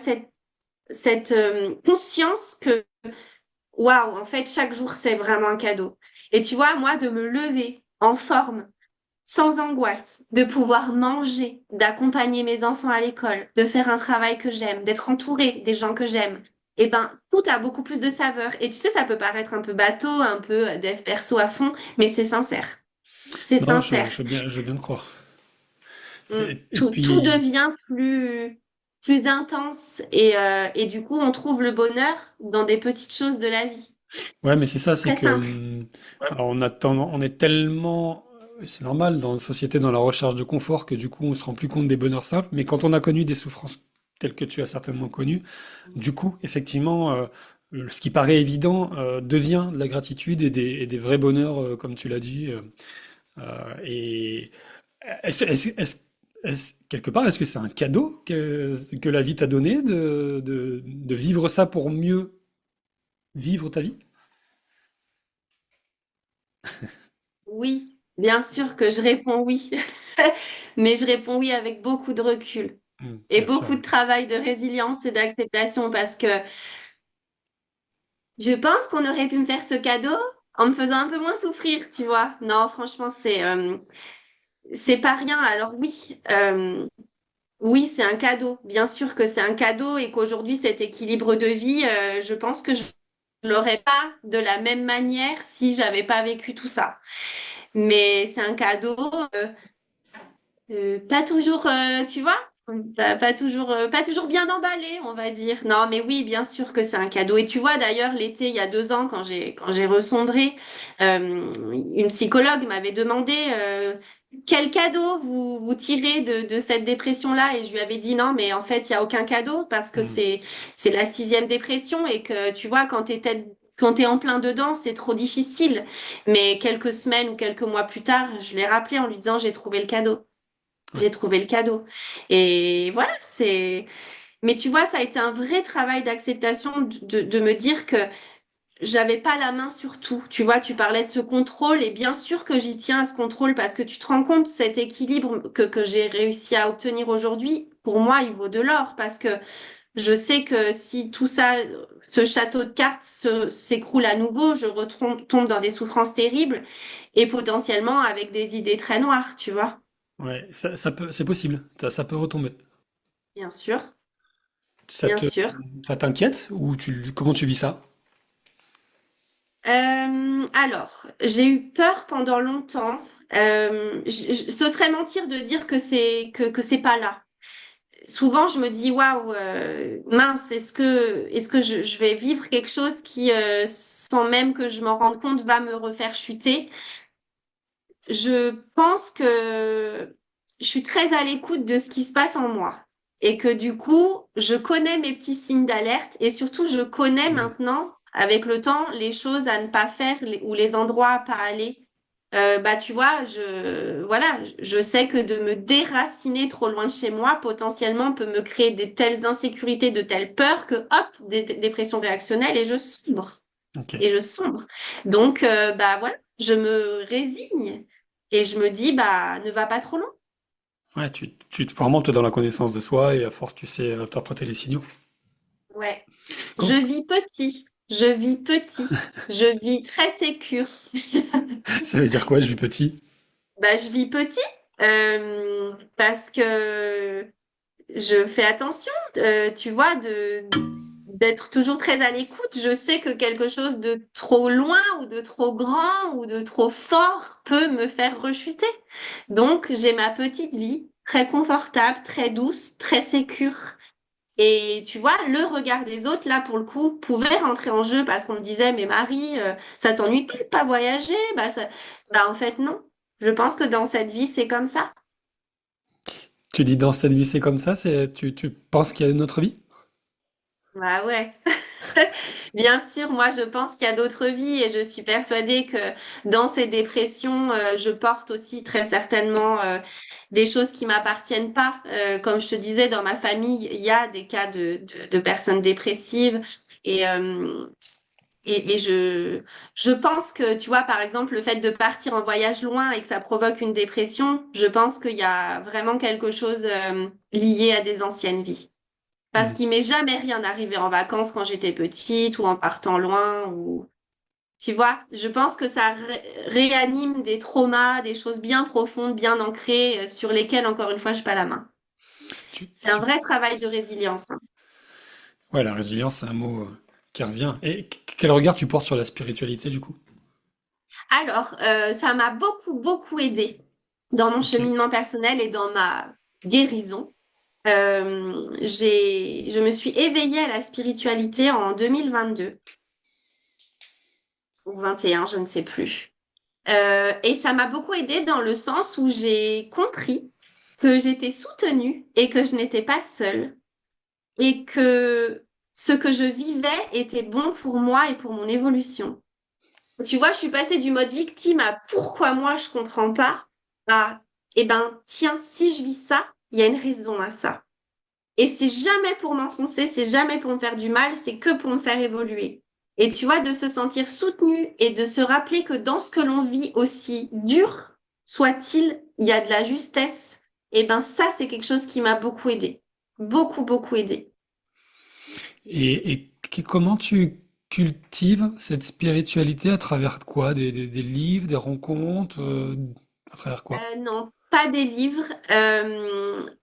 cette conscience que waouh, en fait, chaque jour, c'est vraiment un cadeau. Et tu vois, moi, de me lever en forme, sans angoisse, de pouvoir manger, d'accompagner mes enfants à l'école, de faire un travail que j'aime, d'être entourée des gens que j'aime, eh ben, tout a beaucoup plus de saveur. Et tu sais, ça peut paraître un peu bateau, un peu dev perso à fond, mais c'est sincère. C'est Non, sincère. je veux bien te croire. Mm. Et Tout puis, devient plus intense et du coup, on trouve le bonheur dans des petites choses de la vie. ouais, mais c'est ça, c'est Très que simple. alors on est tellement, c'est normal dans une société dans la recherche de confort que du coup on se rend plus compte des bonheurs simples. Mais quand on a connu des souffrances telles que tu as certainement connues, du coup, effectivement, ce qui paraît évident devient de la gratitude et des vrais bonheurs, comme tu l'as dit. Et quelque part, est-ce que c'est un cadeau que la vie t'a donné de vivre ça pour mieux vivre ta vie? Oui, bien sûr que je réponds oui, mais je réponds oui avec beaucoup de recul et Bien sûr, beaucoup oui. de travail de résilience et d'acceptation parce que Je pense qu'on aurait pu me faire ce cadeau en me faisant un peu moins souffrir, tu vois. Non, franchement, c'est pas rien. Alors oui, oui, c'est un cadeau. Bien sûr que c'est un cadeau et qu'aujourd'hui, cet équilibre de vie, je pense que je l'aurais pas de la même manière si j'avais pas vécu tout ça. Mais c'est un cadeau, pas toujours, tu vois, pas toujours bien emballé, on va dire. Non, mais oui, bien sûr que c'est un cadeau. Et tu vois, d'ailleurs, l'été, il y a 2 ans, quand j'ai ressombré, une psychologue m'avait demandé quel cadeau vous tirez de cette dépression-là. Et je lui avais dit non, mais en fait, il y a aucun cadeau parce que Hmm. c'est la sixième dépression et que tu vois, quand t'es en plein dedans, c'est trop difficile. Mais quelques semaines ou quelques mois plus tard, je l'ai rappelé en lui disant j'ai trouvé le cadeau. Ouais. J'ai trouvé le cadeau. Et voilà, c'est. Mais tu vois, ça a été un vrai travail d'acceptation de me dire que j'avais pas la main sur tout. Tu vois, tu parlais de ce contrôle et bien sûr que j'y tiens à ce contrôle parce que tu te rends compte cet équilibre que j'ai réussi à obtenir aujourd'hui. Pour moi, il vaut de l'or parce que je sais que si tout ça, ce château de cartes s'écroule à nouveau, je tombe dans des souffrances terribles et potentiellement avec des idées très noires, tu vois. Ouais, ça peut, c'est possible. Ça peut retomber. Bien sûr, Ça bien te, sûr. ça t'inquiète ou comment tu vis ça? Alors, j'ai eu peur pendant longtemps. Ce serait mentir de dire que c'est pas là. Souvent, je me dis waouh, mince, est-ce que je vais vivre quelque chose qui, sans même que je m'en rende compte, va me refaire chuter. Je pense que je suis très à l'écoute de ce qui se passe en moi et que du coup, je connais mes petits signes d'alerte et surtout, je connais Hmm. maintenant, avec le temps, les choses à ne pas faire ou les endroits à pas aller. Bah, tu vois, voilà, je sais que de me déraciner trop loin de chez moi, potentiellement, peut me créer de telles insécurités, de telles peurs que, hop, des dépressions réactionnelles et je sombre Ok. et je sombre. Donc, bah voilà, je me résigne et je me dis, bah, ne va pas trop loin. Ouais, vraiment, tu es dans la connaissance de soi et à force, tu sais interpréter les signaux. Ouais, je Quand- vis petit, je vis petit, je vis très sécure. Ça veut dire quoi, je vis petit? Bah, je vis petit parce que je fais attention, tu vois, d'être toujours très à l'écoute. Je sais que quelque chose de trop loin ou de trop grand ou de trop fort peut me faire rechuter. Donc, j'ai ma petite vie, très confortable, très douce, très sécure. Et tu vois, le regard des autres, là, pour le coup, pouvait rentrer en jeu parce qu'on me disait, mais Marie, ça t'ennuie pas de pas voyager? Bah, en fait, non. Je pense que dans cette vie, c'est comme ça. Tu dis dans cette vie, c'est comme ça, tu penses qu'il y a une autre vie? Bah ouais. Bien sûr, moi je pense qu'il y a d'autres vies et je suis persuadée que dans ces dépressions, je porte aussi très certainement des choses qui m'appartiennent pas. Comme je te disais, dans ma famille, il y a des cas de personnes dépressives et, euh, je pense que, tu vois, par exemple, le fait de partir en voyage loin et que ça provoque une dépression, je pense qu'il y a vraiment quelque chose lié à des anciennes vies. Parce Hmm. qu'il m'est jamais rien arrivé en vacances quand j'étais petite ou en partant loin ou tu vois, je pense que ça réanime des traumas, des choses bien profondes, bien ancrées sur lesquelles encore une fois j'ai pas la main. Tu, C'est un tu- vrai travail de résilience, hein. Ouais, la résilience, c'est un mot qui revient. Et quel regard tu portes sur la spiritualité, du coup? Alors, ça m'a beaucoup aidé dans mon Ok. cheminement personnel et dans ma guérison. Je me suis éveillée à la spiritualité en 2022 ou 21, je ne sais plus. Et ça m'a beaucoup aidée dans le sens où j'ai compris que j'étais soutenue et que je n'étais pas seule et que ce que je vivais était bon pour moi et pour mon évolution. Tu vois, je suis passée du mode victime à pourquoi moi je comprends pas à eh ben tiens, si je vis ça, il y a une raison à ça. Et c'est jamais pour m'enfoncer, c'est jamais pour me faire du mal, c'est que pour me faire évoluer. Et tu vois, de se sentir soutenu et de se rappeler que dans ce que l'on vit, aussi dur soit-il, il y a de la justesse. Et ben ça, c'est quelque chose qui m'a beaucoup aidé. Beaucoup aidé. Et comment cultives cette spiritualité à travers quoi? Des livres, des rencontres, à travers quoi? Non, pas des livres,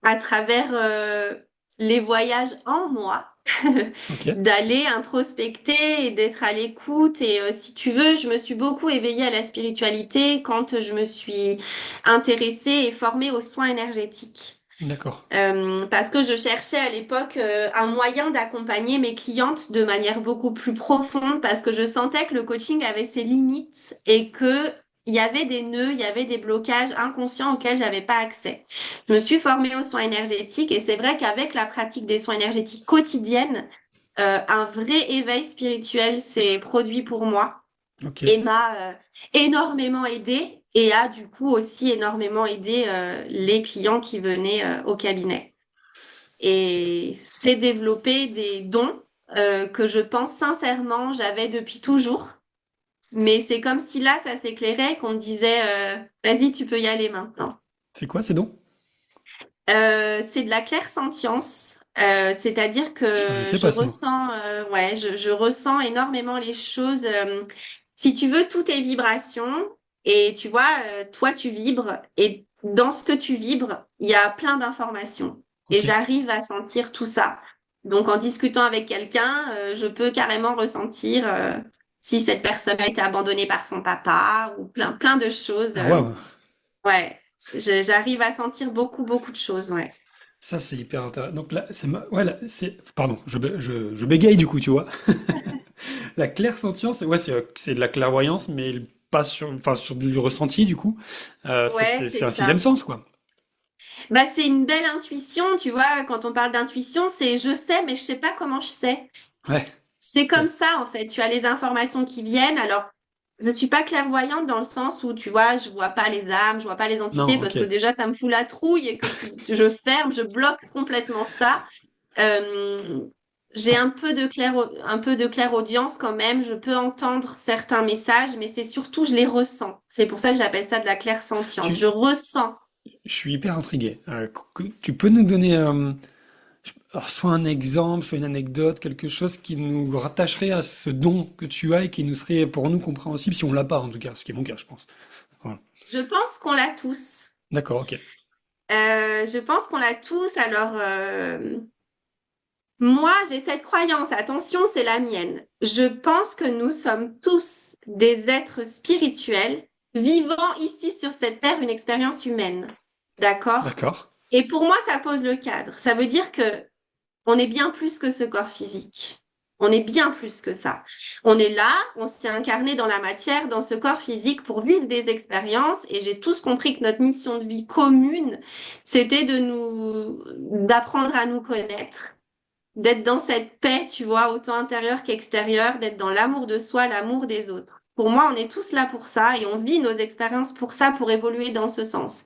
à travers les voyages en moi, Ok, d'aller introspecter et d'être à l'écoute. Et si tu veux, je me suis beaucoup éveillée à la spiritualité quand je me suis intéressée et formée aux soins énergétiques. d'accord. Parce que je cherchais à l'époque un moyen d'accompagner mes clientes de manière beaucoup plus profonde parce que je sentais que le coaching avait ses limites et que il y avait des nœuds, il y avait des blocages inconscients auxquels j'avais pas accès. Je me suis formée aux soins énergétiques et c'est vrai qu'avec la pratique des soins énergétiques quotidiennes, un vrai éveil spirituel s'est produit pour moi Ok. et m'a énormément aidée et a du coup aussi énormément aidé les clients qui venaient au cabinet. Et c'est développer des dons que je pense sincèrement j'avais depuis toujours. Mais c'est comme si là, ça s'éclairait, qu'on me disait, vas-y, tu peux y aller maintenant. C'est quoi ces dons? C'est de la clairsentience, c'est-à-dire Je que connaissais je pas ce mot. ressens, ouais, je ressens énormément les choses. Si tu veux, tout est vibration. Et tu vois, toi, tu vibres. Et dans ce que tu vibres, il y a plein d'informations. Et Ok. j'arrive à sentir tout ça. Donc, en discutant avec quelqu'un, je peux carrément ressentir si cette personne a été abandonnée par son papa ou plein de choses. Ah waouh. Ouais, j'arrive à sentir beaucoup, beaucoup de choses, ouais. Ça, c'est hyper intéressant. Donc là, ouais, pardon, je bégaye du coup, tu vois. La clairsentience, ouais, c'est de la clairvoyance, mais pas sur, enfin, sur du ressenti, du coup. Ouais, c'est C'est un sixième ça. sens, quoi. Bah, c'est une belle intuition, tu vois. Quand on parle d'intuition, c'est je sais, mais je sais pas comment je sais. Ouais, C'est ok. comme ça, en fait. Tu as les informations qui viennent. Alors, je suis pas clairvoyante dans le sens où, tu vois, je vois pas les âmes, je vois pas les entités, Non, ok. parce que déjà, ça me fout la trouille et que je ferme, je bloque complètement ça. Euh, j'ai un peu de clairaudience quand même. Je peux entendre certains messages, mais c'est surtout, je les ressens. C'est pour ça que j'appelle ça de la clairsentience. Je Tu, ressens. je suis hyper intrigué. Tu peux nous donner alors, soit un exemple, soit une anecdote, quelque chose qui nous rattacherait à ce don que tu as et qui nous serait pour nous compréhensible si on l'a pas, en tout cas, ce qui est mon cas, je pense. Voilà. Je pense qu'on l'a tous. D'accord, ok. Je pense qu'on l'a tous. Alors, moi, j'ai cette croyance. Attention, c'est la mienne. Je pense que nous sommes tous des êtres spirituels vivant ici sur cette terre une expérience humaine. D'accord? D'accord. Et pour moi, ça pose le cadre. Ça veut dire que on est bien plus que ce corps physique. On est bien plus que ça. On est là, on s'est incarné dans la matière, dans ce corps physique pour vivre des expériences et j'ai tous compris que notre mission de vie commune, c'était d'apprendre à nous connaître, d'être dans cette paix, tu vois, autant intérieure qu'extérieure, d'être dans l'amour de soi, l'amour des autres. Pour moi, on est tous là pour ça et on vit nos expériences pour ça, pour évoluer dans ce sens.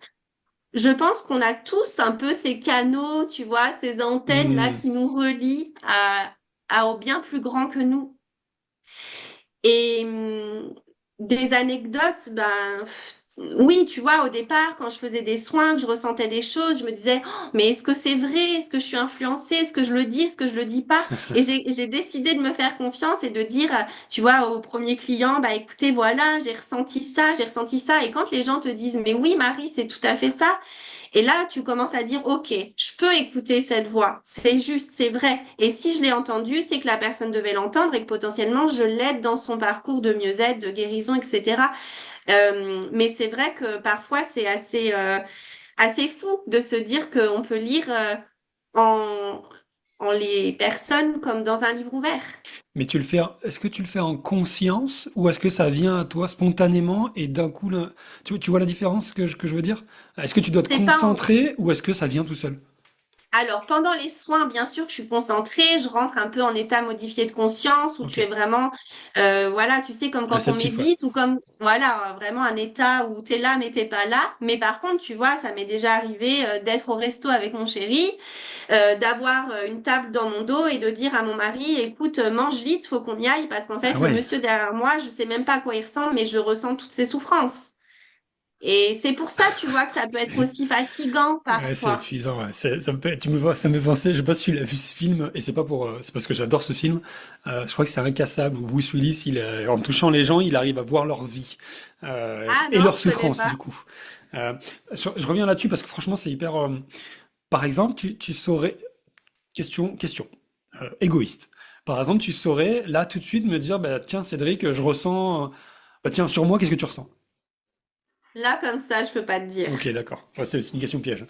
Je pense qu'on a tous un peu ces canaux, tu vois, ces antennes là Hmm. qui nous relient au bien plus grand que nous. Et des anecdotes, ben oui, tu vois, au départ, quand je faisais des soins, que je ressentais des choses, je me disais, oh, mais est-ce que c'est vrai? Est-ce que je suis influencée? Est-ce que je le dis? Est-ce que je le dis pas? Et j'ai décidé de me faire confiance et de dire, tu vois, au premier client, bah écoutez, voilà, j'ai ressenti ça, j'ai ressenti ça. Et quand les gens te disent, mais oui, Marie, c'est tout à fait ça. Et là, tu commences à dire, OK, je peux écouter cette voix. C'est juste, c'est vrai. Et si je l'ai entendue, c'est que la personne devait l'entendre et que potentiellement, je l'aide dans son parcours de mieux-être, de guérison, etc. Mais c'est vrai que parfois, c'est assez fou de se dire qu'on peut lire en, en les personnes comme dans un livre ouvert. Mais est-ce que tu le fais en conscience ou est-ce que ça vient à toi spontanément et d'un coup, là, tu vois la différence que je veux dire? Est-ce que tu dois te C'est pas en, concentrer ou est-ce que ça vient tout seul? Alors, pendant les soins, bien sûr que je suis concentrée, je rentre un peu en état modifié de conscience où Ok, tu es vraiment, voilà, tu sais, comme quand on réceptif, ouais. médite ou comme, voilà, vraiment un état où tu es là mais t'es pas là. Mais par contre, tu vois, ça m'est déjà arrivé d'être au resto avec mon chéri, d'avoir une table dans mon dos et de dire à mon mari, écoute, mange vite, faut qu'on y aille parce qu'en Ah fait, le ouais, monsieur derrière moi, je sais même pas à quoi il ressemble, mais je ressens toutes ses souffrances. Et c'est pour ça, tu vois, que ça peut être C'est aussi fatigant ouais, c'est parfois. épuisant. Ouais. Ça me fait, ça me fait penser. Je sais pas si tu l'as vu ce film, et c'est pas pour, c'est parce que j'adore ce film. Je crois que c'est Incassable où Bruce Willis, en touchant les gens, il arrive à voir leur vie Ah et non, leur je connais souffrance pas. du coup. Euh, je reviens là-dessus parce que franchement, c'est hyper. Par exemple, tu saurais. Question. Égoïste. Par exemple, tu saurais là tout de suite me dire, bah, tiens Cédric, je ressens. Bah, tiens, sur moi, qu'est-ce que tu ressens? Là, comme ça, je peux pas te dire. Ok, d'accord. Ouais, c'est une question piège.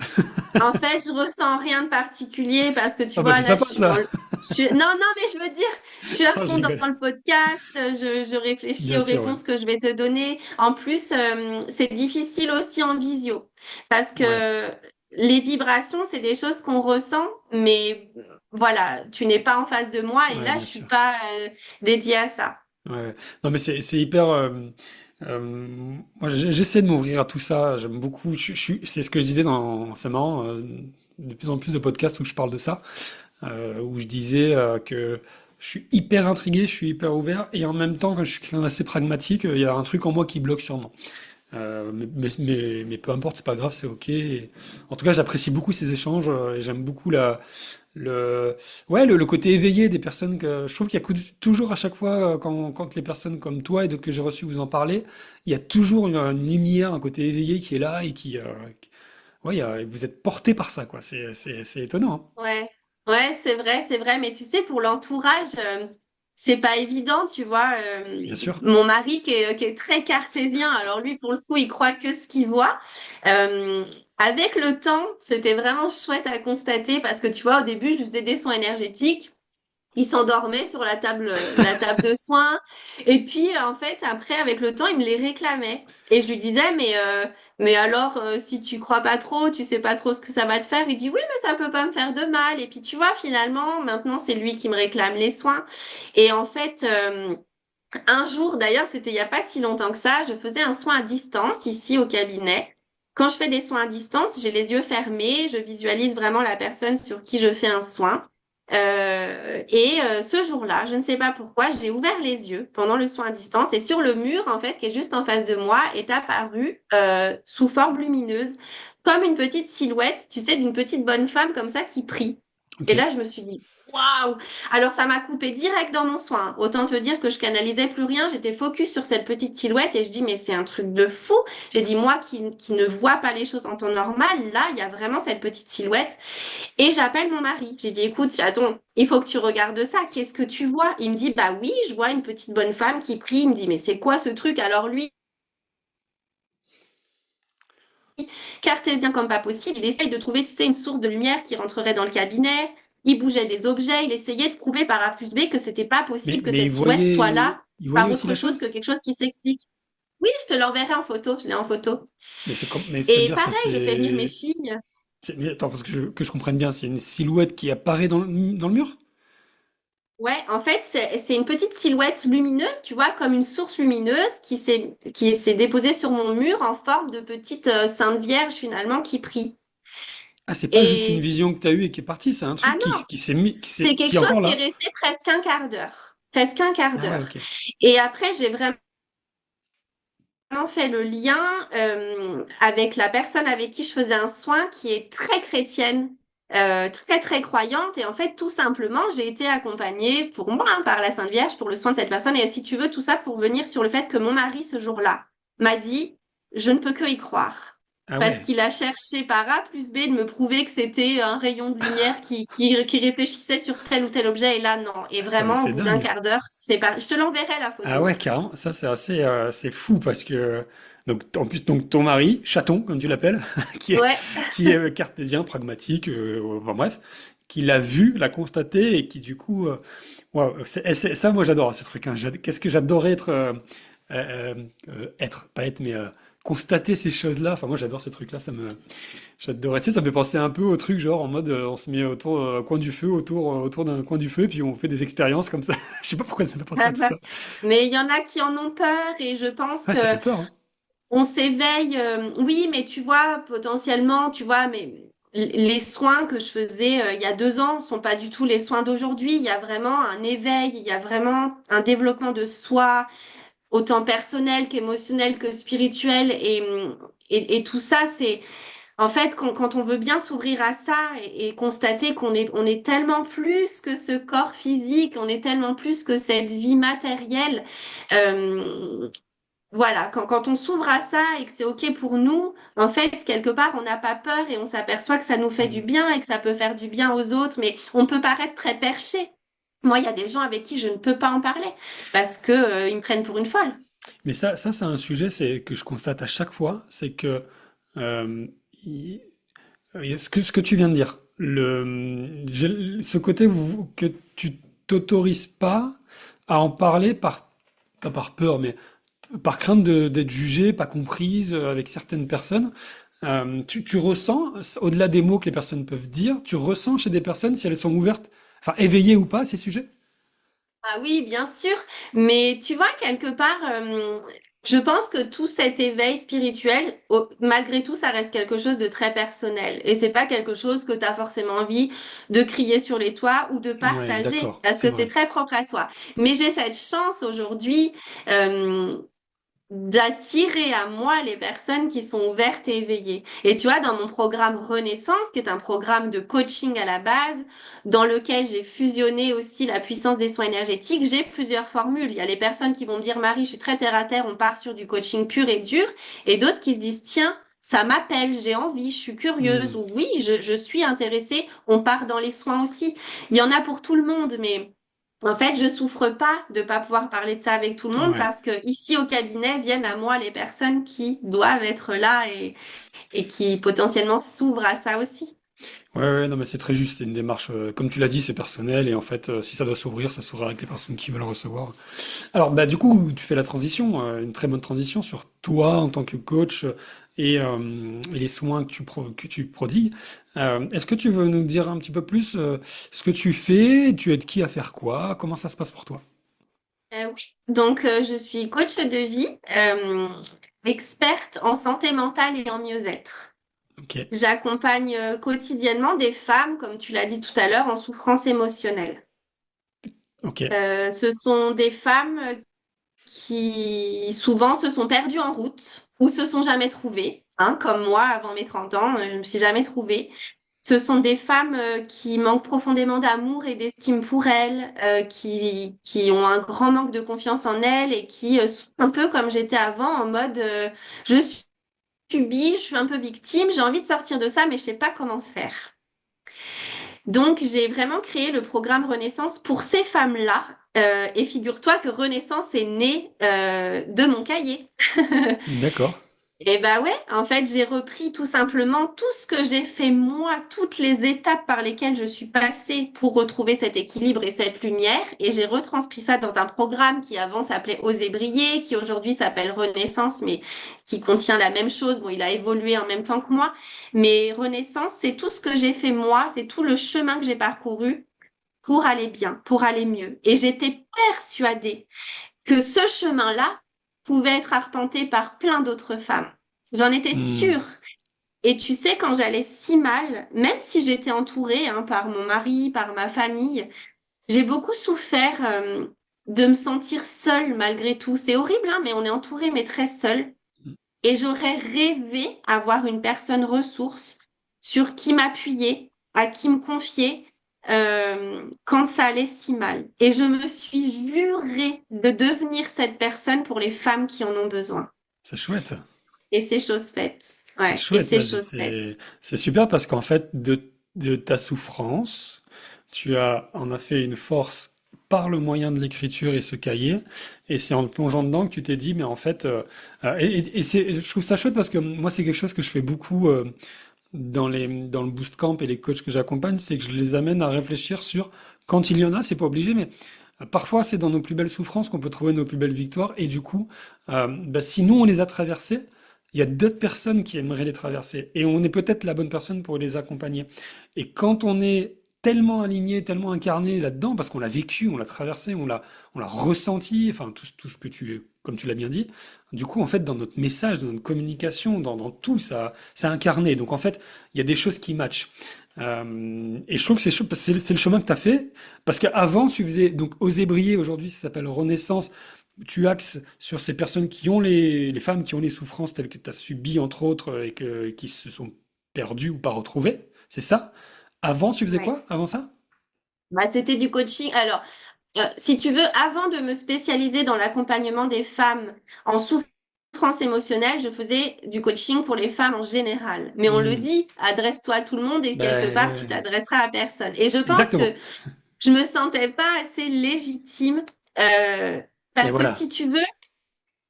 En fait, je ressens rien de particulier parce que tu Ah bah vois, c'est là, je sympa suis ça. dans le... Non, non, mais je veux dire, je suis à Oh, je fond dans rigole. le podcast, je réfléchis Bien aux sûr, ouais. réponses que je vais te donner. En plus, c'est difficile aussi en visio parce Ouais, que les vibrations, c'est des choses qu'on ressent, mais voilà, tu n'es pas en face de moi et ouais, là, je bien suis sûr. pas dédiée à ça. Ouais. Non, mais c'est hyper. Moi, j'essaie de m'ouvrir à tout ça. J'aime beaucoup. C'est ce que je disais dans. C'est marrant. De plus en plus de podcasts où je parle de ça, où je disais que je suis hyper intrigué, je suis hyper ouvert, et en même temps, quand je suis quelqu'un d'assez pragmatique, il y a un truc en moi qui bloque sûrement. Mais peu importe, c'est pas grave, c'est ok. Et en tout cas, j'apprécie beaucoup ces échanges et j'aime beaucoup le, ouais, le côté éveillé des personnes que je trouve qu'il y a toujours à chaque fois quand les personnes comme toi et d'autres que j'ai reçus vous en parler, il y a toujours une lumière, un côté éveillé qui est là et ouais, vous êtes porté par ça, quoi. C'est étonnant, Ouais, ouais, c'est vrai, mais tu sais, pour l'entourage, c'est pas évident, tu vois. bien sûr. Mon mari qui est très cartésien, alors lui, pour le coup, il croit que ce qu'il voit. Euh, avec le temps, c'était vraiment chouette à constater parce que tu vois, au début, je lui faisais des soins énergétiques. Il s'endormait sur la table de soins. Et puis, en fait, après, avec le temps, il me les réclamait. Et je lui disais, mais alors, si tu crois pas trop, tu sais pas trop ce que ça va te faire, il dit, oui, mais ça peut pas me faire de mal. Et puis, tu vois, finalement, maintenant, c'est lui qui me réclame les soins. Et en fait, un jour, d'ailleurs, c'était il y a pas si longtemps que ça, je faisais un soin à distance ici au cabinet. Quand je fais des soins à distance, j'ai les yeux fermés, je visualise vraiment la personne sur qui je fais un soin. Ce jour-là, je ne sais pas pourquoi, j'ai ouvert les yeux pendant le soin à distance et sur le mur, en fait, qui est juste en face de moi, est apparu sous forme lumineuse, comme une petite silhouette, tu sais, d'une petite bonne femme comme ça qui prie. Ok. Et là, je me suis dit, waouh! Alors, ça m'a coupé direct dans mon soin. Autant te dire que je canalisais plus rien, j'étais focus sur cette petite silhouette et je dis, mais c'est un truc de fou. J'ai dit, moi qui ne vois pas les choses en temps normal, là, il y a vraiment cette petite silhouette. Et j'appelle mon mari. J'ai dit, écoute, chaton, il faut que tu regardes ça. Qu'est-ce que tu vois? Il me dit, bah oui, je vois une petite bonne femme qui prie. Il me dit, mais c'est quoi ce truc? Alors lui, cartésien comme pas possible, il essaye de trouver, tu sais, une source de lumière qui rentrerait dans le cabinet. Il bougeait des objets, il essayait de prouver par A plus B que c'était pas possible que Mais cette silhouette soit là il voyait par aussi autre la chose chose? que quelque chose qui s'explique. Oui, je te l'enverrai en photo, je l'ai en photo. Mais Et c'est-à-dire, pareil, je fais venir mes filles. mais attends, parce que que je comprenne bien, c'est une silhouette qui apparaît dans le mur? Ouais, en fait, c'est une petite silhouette lumineuse, tu vois, comme une source lumineuse qui s'est déposée sur mon mur en forme de petite Sainte Vierge finalement qui prie. Ah, c'est pas juste une Et vision que tu as eue et qui est partie, c'est un ah truc non, qui s'est mis, c'est quelque qui est chose encore qui est là. resté presque un quart d'heure. Presque un quart Ah ouais, d'heure. ok. Et après, j'ai vraiment fait le lien avec la personne avec qui je faisais un soin qui est très chrétienne, très très croyante. Et en fait, tout simplement, j'ai été accompagnée pour moi hein, par la Sainte Vierge pour le soin de cette personne. Et si tu veux, tout ça pour venir sur le fait que mon mari, ce jour-là, m'a dit, je ne peux que y croire. Ah Parce ouais. qu'il a cherché par A plus B de me prouver que c'était un rayon de lumière qui réfléchissait sur tel ou tel objet. Et là, non. Et Attends, mais vraiment, au c'est bout d'un dingue. quart d'heure, c'est pas... Je te l'enverrai la Ah photo. ouais, carrément. Ça, c'est assez, c'est fou parce que, donc, en plus, donc, ton mari, chaton, comme tu l'appelles, qui est, Ouais. qui est cartésien, pragmatique, enfin, bref, qui l'a vu, l'a constaté et qui, du coup, ouais, ça, moi, j'adore ce truc, hein. Qu'est-ce que j'adorais être, pas être, mais constater ces choses-là. Enfin, moi, j'adore ce truc-là. J'adorais. Tu sais, ça me fait penser un peu au truc, genre, en mode, on se met autour coin du feu, autour d'un coin du feu, et puis on fait des expériences comme ça. Je sais pas pourquoi ça me fait penser à tout ça. Mais il y en a qui en ont peur et je pense Ouais, que ça fait peur, hein. on s'éveille. Oui, mais tu vois, potentiellement, tu vois, mais les soins que je faisais il y a 2 ans sont pas du tout les soins d'aujourd'hui. Il y a vraiment un éveil, il y a vraiment un développement de soi, autant personnel qu'émotionnel que spirituel. et tout ça, c'est en fait quand on veut bien s'ouvrir à ça et constater on est tellement plus que ce corps physique, on est tellement plus que cette vie matérielle. euh, voilà, quand on s'ouvre à ça et que c'est OK pour nous, en fait, quelque part, on n'a pas peur et on s'aperçoit que ça nous fait du Mm. bien et que ça peut faire du bien aux autres, mais on peut paraître très perché. Moi, il y a des gens avec qui je ne peux pas en parler parce que, ils me prennent pour une folle. Mais ça c'est un sujet que je constate à chaque fois, c'est que euh, il- ce que tu viens de dire, ce côté que tu t'autorises pas à en parler pas par peur, mais par crainte d'être jugée, pas comprise avec certaines personnes. Tu ressens, au-delà des mots que les personnes peuvent dire, tu ressens chez des personnes si elles sont ouvertes, enfin éveillées ou pas à ces sujets? Ah oui, bien sûr, mais tu vois, quelque part, je pense que tout cet éveil spirituel, malgré tout, ça reste quelque chose de très personnel. Et c'est pas quelque chose que tu as forcément envie de crier sur les toits ou de Ouais, partager, d'accord, parce c'est que c'est vrai. très propre à soi. Mais j'ai cette chance aujourd'hui, euh, d'attirer à moi les personnes qui sont ouvertes et éveillées. Et tu vois, dans mon programme Renaissance, qui est un programme de coaching à la base, dans lequel j'ai fusionné aussi la puissance des soins énergétiques, j'ai plusieurs formules. Il y a les personnes qui vont me dire, Marie, je suis très terre à terre, on part sur du coaching pur et dur, et d'autres qui se disent, tiens, ça m'appelle, j'ai envie, je suis curieuse, Hmm. ou oui, je suis intéressée, on part dans les soins aussi. Il y en a pour tout le monde, mais en fait, je souffre pas de pas pouvoir parler de ça avec tout le monde Ouais. parce que ici au cabinet viennent à moi les personnes qui doivent être là et qui potentiellement s'ouvrent à ça aussi. Ouais, ouais, non, mais c'est très juste. C'est une démarche, comme tu l'as dit, c'est personnel. Et en fait, si ça doit s'ouvrir, ça s'ouvrira avec les personnes qui veulent recevoir. Alors, bah, du coup, tu fais la transition, une très bonne transition sur toi en tant que coach et les soins que tu prodigues. Est-ce que tu veux nous dire un petit peu plus ce que tu fais? Tu aides qui à faire quoi? Comment ça se passe pour toi? Oui. Donc, je suis coach de vie, experte en santé mentale et en mieux-être. Ok, J'accompagne quotidiennement des femmes, comme tu l'as dit tout à l'heure, en souffrance émotionnelle. ok. Ce sont des femmes qui souvent se sont perdues en route ou se sont jamais trouvées, hein, comme moi avant mes 30 ans, je me suis jamais trouvée. Ce sont des femmes qui manquent profondément d'amour et d'estime pour elles, qui ont un grand manque de confiance en elles et qui sont un peu comme j'étais avant, en mode je subis, je suis un peu victime, j'ai envie de sortir de ça, mais je sais pas comment faire. Donc, j'ai vraiment créé le programme Renaissance pour ces femmes-là. Et figure-toi que Renaissance est né de mon cahier. D'accord. Et bah ouais, en fait, j'ai repris tout simplement tout ce que j'ai fait moi, toutes les étapes par lesquelles je suis passée pour retrouver cet équilibre et cette lumière, et j'ai retranscrit ça dans un programme qui avant s'appelait Oser briller, qui aujourd'hui s'appelle Renaissance, mais qui contient la même chose. Bon, il a évolué en même temps que moi, mais Renaissance, c'est tout ce que j'ai fait moi, c'est tout le chemin que j'ai parcouru pour aller bien, pour aller mieux. Et j'étais persuadée que ce chemin-là pouvait être arpenté par plein d'autres femmes. J'en étais Hmm. sûre. Et tu sais, quand j'allais si mal, même si j'étais entourée hein, par mon mari, par ma famille, j'ai beaucoup souffert de me sentir seule malgré tout. C'est horrible, hein, mais on est entouré, mais très seul. Et j'aurais rêvé avoir une personne ressource sur qui m'appuyer, à qui me confier quand ça allait si mal. Et je me suis jurée de devenir cette personne pour les femmes qui en ont besoin. C'est chouette. Et c'est chose faite. C'est Ouais, et chouette. c'est Bah, chose faite. c'est super parce qu'en fait, de ta souffrance, en as fait une force par le moyen de l'écriture et ce cahier. Et c'est en te plongeant dedans que tu t'es dit, mais en fait, je trouve ça chouette parce que moi, c'est quelque chose que je fais beaucoup dans le Boost Camp et les coachs que j'accompagne, c'est que je les amène à réfléchir sur, quand il y en a, c'est pas obligé, mais parfois c'est dans nos plus belles souffrances qu'on peut trouver nos plus belles victoires. Et du coup, bah, si nous, on les a traversées, il y a d'autres personnes qui aimeraient les traverser. Et on est peut-être la bonne personne pour les accompagner. Et quand on est tellement aligné, tellement incarné là-dedans, parce qu'on l'a vécu, on l'a traversé, on l'a ressenti, enfin tout ce que comme tu l'as bien dit, du coup, en fait, dans notre message, dans notre communication, dans tout, ça incarné. Donc, en fait, il y a des choses qui matchent. Et je trouve que c'est le chemin que tu as fait, parce qu'avant, tu faisais, donc, Oser briller, aujourd'hui, ça s'appelle Renaissance, tu axes sur ces personnes qui ont les femmes qui ont les souffrances telles que tu as subies, entre autres, qui se sont perdues ou pas retrouvées. C'est ça? Avant, tu faisais Ouais. quoi? Avant ça? Bah, c'était du coaching. Alors, si tu veux, avant de me spécialiser dans l'accompagnement des femmes en souffrance émotionnelle, je faisais du coaching pour les femmes en général. Mais on le Hmm. dit, adresse-toi à tout le monde et quelque part, tu Ben, t'adresseras à personne. Et je pense que exactement. je me sentais pas assez légitime Et parce que voilà. si tu veux,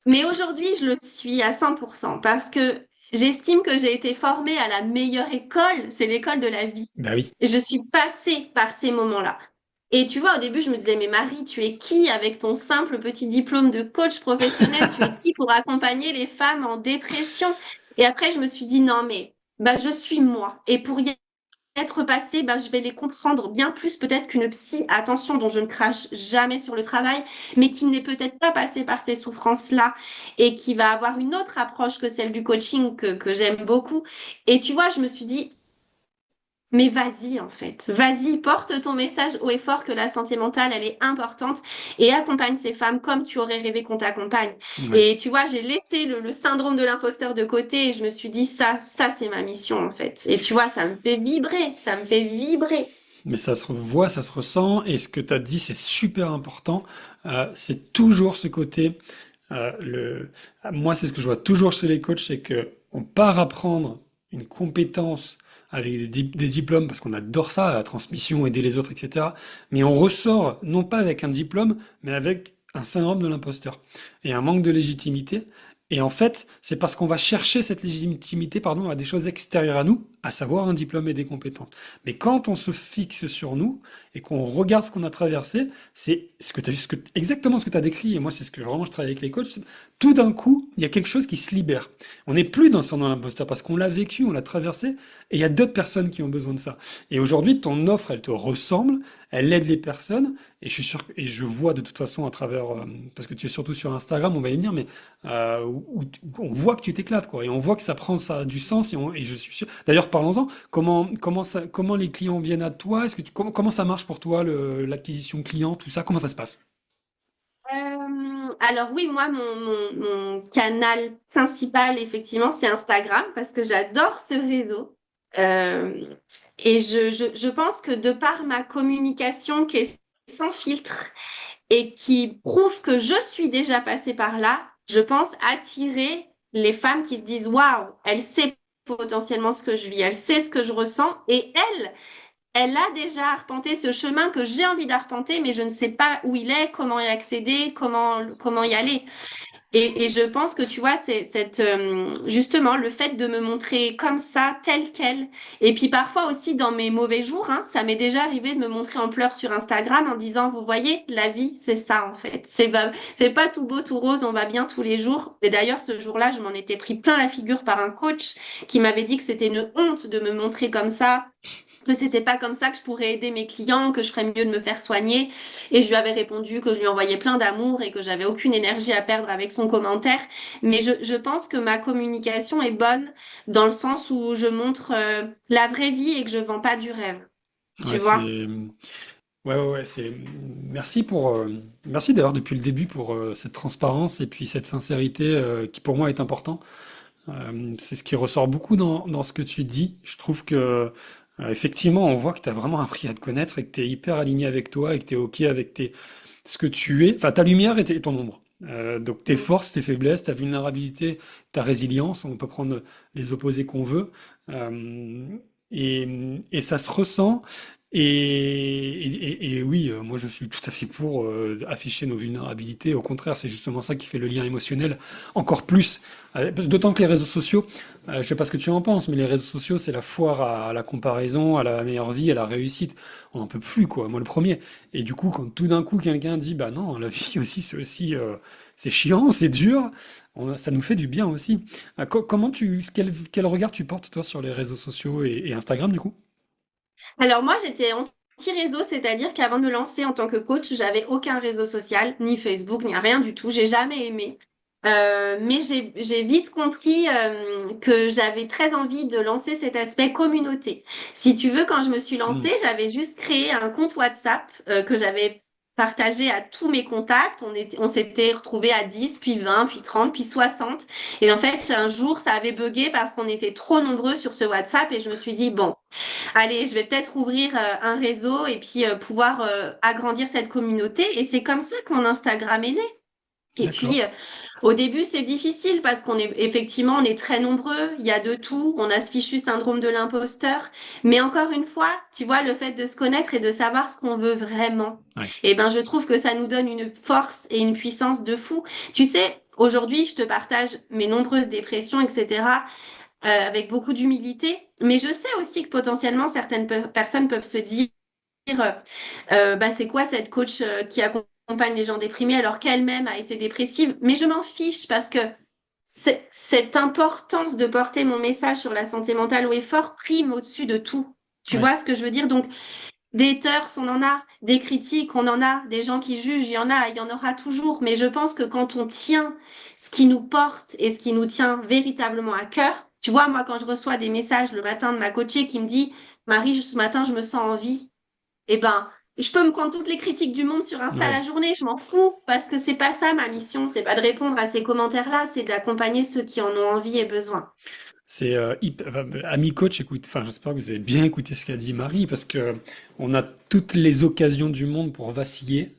mais aujourd'hui, je le suis à 100% parce que j'estime que j'ai été formée à la meilleure école, c'est l'école de la vie. Ben oui. Et je suis passée par ces moments-là. Et tu vois, au début, je me disais, mais Marie, tu es qui avec ton simple petit diplôme de coach professionnel? Tu es qui pour accompagner les femmes en dépression? Et après, je me suis dit, non, mais bah, je suis moi. Et pour y être passée, bah, je vais les comprendre bien plus peut-être qu'une psy, attention, dont je ne crache jamais sur le travail, mais qui n'est peut-être pas passée par ces souffrances-là et qui va avoir une autre approche que celle du coaching que j'aime beaucoup. Et tu vois, je me suis dit, mais vas-y, en fait. Vas-y, porte ton message haut et fort que la santé mentale, elle est importante et accompagne ces femmes comme tu aurais rêvé qu'on t'accompagne. Ouais. Et tu vois, j'ai laissé le syndrome de l'imposteur de côté et je me suis dit, ça, c'est ma mission, en fait. Et tu vois, ça me fait vibrer, ça me fait vibrer. Mais ça se voit, ça se ressent, et ce que tu as dit, c'est super important. C'est toujours ce côté. Le... Moi, c'est ce que je vois toujours chez les coachs, c'est que on part apprendre une compétence avec des diplômes, parce qu'on adore ça, la transmission, aider les autres, etc. Mais on ressort non pas avec un diplôme, mais avec un syndrome de l'imposteur et un manque de légitimité. Et en fait, c'est parce qu'on va chercher cette légitimité, pardon, à des choses extérieures à nous, à savoir un diplôme et des compétences. Mais quand on se fixe sur nous et qu'on regarde ce qu'on a traversé, c'est ce que tu as vu, exactement ce que tu as décrit. Et moi, c'est ce que vraiment je travaille avec les coachs. Tout d'un coup, il y a quelque chose qui se libère. On n'est plus dans le syndrome de l'imposteur parce qu'on l'a vécu, on l'a traversé, et il y a d'autres personnes qui ont besoin de ça. Et aujourd'hui, ton offre, elle te ressemble, elle aide les personnes, et je suis sûr, et je vois de toute façon à travers, parce que tu es surtout sur Instagram, on va y venir, mais où on voit que tu t'éclates, quoi, et on voit que ça prend ça a du sens, et je suis sûr. D'ailleurs, parlons-en. Comment les clients viennent à toi? Comment ça marche pour toi, l'acquisition client, tout ça? Comment ça se passe? Alors oui, moi, mon canal principal, effectivement, c'est Instagram parce que j'adore ce réseau. Euh, et je pense que de par ma communication qui est sans filtre et qui prouve que je suis déjà passée par là, je pense attirer les femmes qui se disent, waouh, elle sait potentiellement ce que je vis, elle sait ce que je ressens et elle a déjà arpenté ce chemin que j'ai envie d'arpenter, mais je ne sais pas où il est, comment y accéder, comment y aller. Et je pense que tu vois, c'est justement le fait de me montrer comme ça, tel quel. Et puis parfois aussi dans mes mauvais jours, hein, ça m'est déjà arrivé de me montrer en pleurs sur Instagram en disant, vous voyez, la vie, c'est ça en fait. C'est pas tout beau, tout rose, on va bien tous les jours. Et d'ailleurs, ce jour-là, je m'en étais pris plein la figure par un coach qui m'avait dit que c'était une honte de me montrer comme ça, que c'était pas comme ça que je pourrais aider mes clients, que je ferais mieux de me faire soigner. Et je lui avais répondu que je lui envoyais plein d'amour et que j'avais aucune énergie à perdre avec son commentaire. Mais je pense que ma communication est bonne dans le sens où je montre la vraie vie et que je vends pas du rêve. Tu Ouais, vois? merci merci d'ailleurs depuis le début pour cette transparence et puis cette sincérité qui pour moi est important. C'est ce qui ressort beaucoup dans ce que tu dis. Je trouve que effectivement, on voit que tu as vraiment appris à te connaître et que tu es hyper aligné avec toi et que tu es OK avec ce que tu es, enfin ta lumière et ton ombre. Donc tes Mm. forces, tes faiblesses, ta vulnérabilité, ta résilience, on peut prendre les opposés qu'on veut. Euh, et ça se ressent. Et oui, moi je suis tout à fait pour afficher nos vulnérabilités. Au contraire, c'est justement ça qui fait le lien émotionnel encore plus. D'autant que les réseaux sociaux, je sais pas ce que tu en penses, mais les réseaux sociaux, c'est la foire à la comparaison, à la meilleure vie, à la réussite. On n'en peut plus, quoi. Moi le premier. Et du coup, quand tout d'un coup quelqu'un dit, bah non, la vie aussi, c'est chiant, c'est dur, ça nous fait du bien aussi. Quel regard tu portes toi sur les réseaux sociaux et Instagram du coup? Alors moi, j'étais anti-réseau, c'est-à-dire qu'avant de me lancer en tant que coach, j'avais aucun réseau social, ni Facebook, ni rien du tout. J'ai jamais aimé. Mais j'ai vite compris que j'avais très envie de lancer cet aspect communauté. Si tu veux, quand je me suis lancée, Hmm. j'avais juste créé un compte WhatsApp que j'avais partagé à tous mes contacts. On s'était retrouvés à 10, puis 20, puis 30, puis 60. Et en fait, un jour, ça avait bugué parce qu'on était trop nombreux sur ce WhatsApp et je me suis dit, bon, allez, je vais peut-être ouvrir un réseau et puis pouvoir agrandir cette communauté. Et c'est comme ça que mon Instagram est né. Et D'accord. puis, au début, c'est difficile parce qu'on est effectivement, on est très nombreux, il y a de tout, on a ce fichu syndrome de l'imposteur. Mais encore une fois, tu vois, le fait de se connaître et de savoir ce qu'on veut vraiment, Ouais. eh ben, je trouve que ça nous donne une force et une puissance de fou. Tu sais, aujourd'hui, je te partage mes nombreuses dépressions, etc., avec beaucoup d'humilité. Mais je sais aussi que potentiellement, certaines personnes peuvent se dire bah, c'est quoi cette coach qui accompagne les gens déprimés alors qu'elle-même a été dépressive. Mais je m'en fiche parce que cette importance de porter mon message sur la santé mentale haut et fort prime au-dessus de tout. Tu Ouais. vois ce que je veux dire? Donc, des haters, on en a, des critiques, on en a, des gens qui jugent, il y en aura toujours. Mais je pense que quand on tient ce qui nous porte et ce qui nous tient véritablement à cœur, tu vois, moi, quand je reçois des messages le matin de ma coachée qui me dit, Marie, ce matin, je me sens en vie, eh ben, je peux me prendre toutes les critiques du monde sur Insta Ouais. la journée, je m'en fous, parce que c'est pas ça ma mission, c'est pas de répondre à ces commentaires-là, c'est d'accompagner ceux qui en ont envie et besoin. C'est enfin, ami coach, écoute, enfin, j'espère que vous avez bien écouté ce qu'a dit Marie, parce que on a toutes les occasions du monde pour vaciller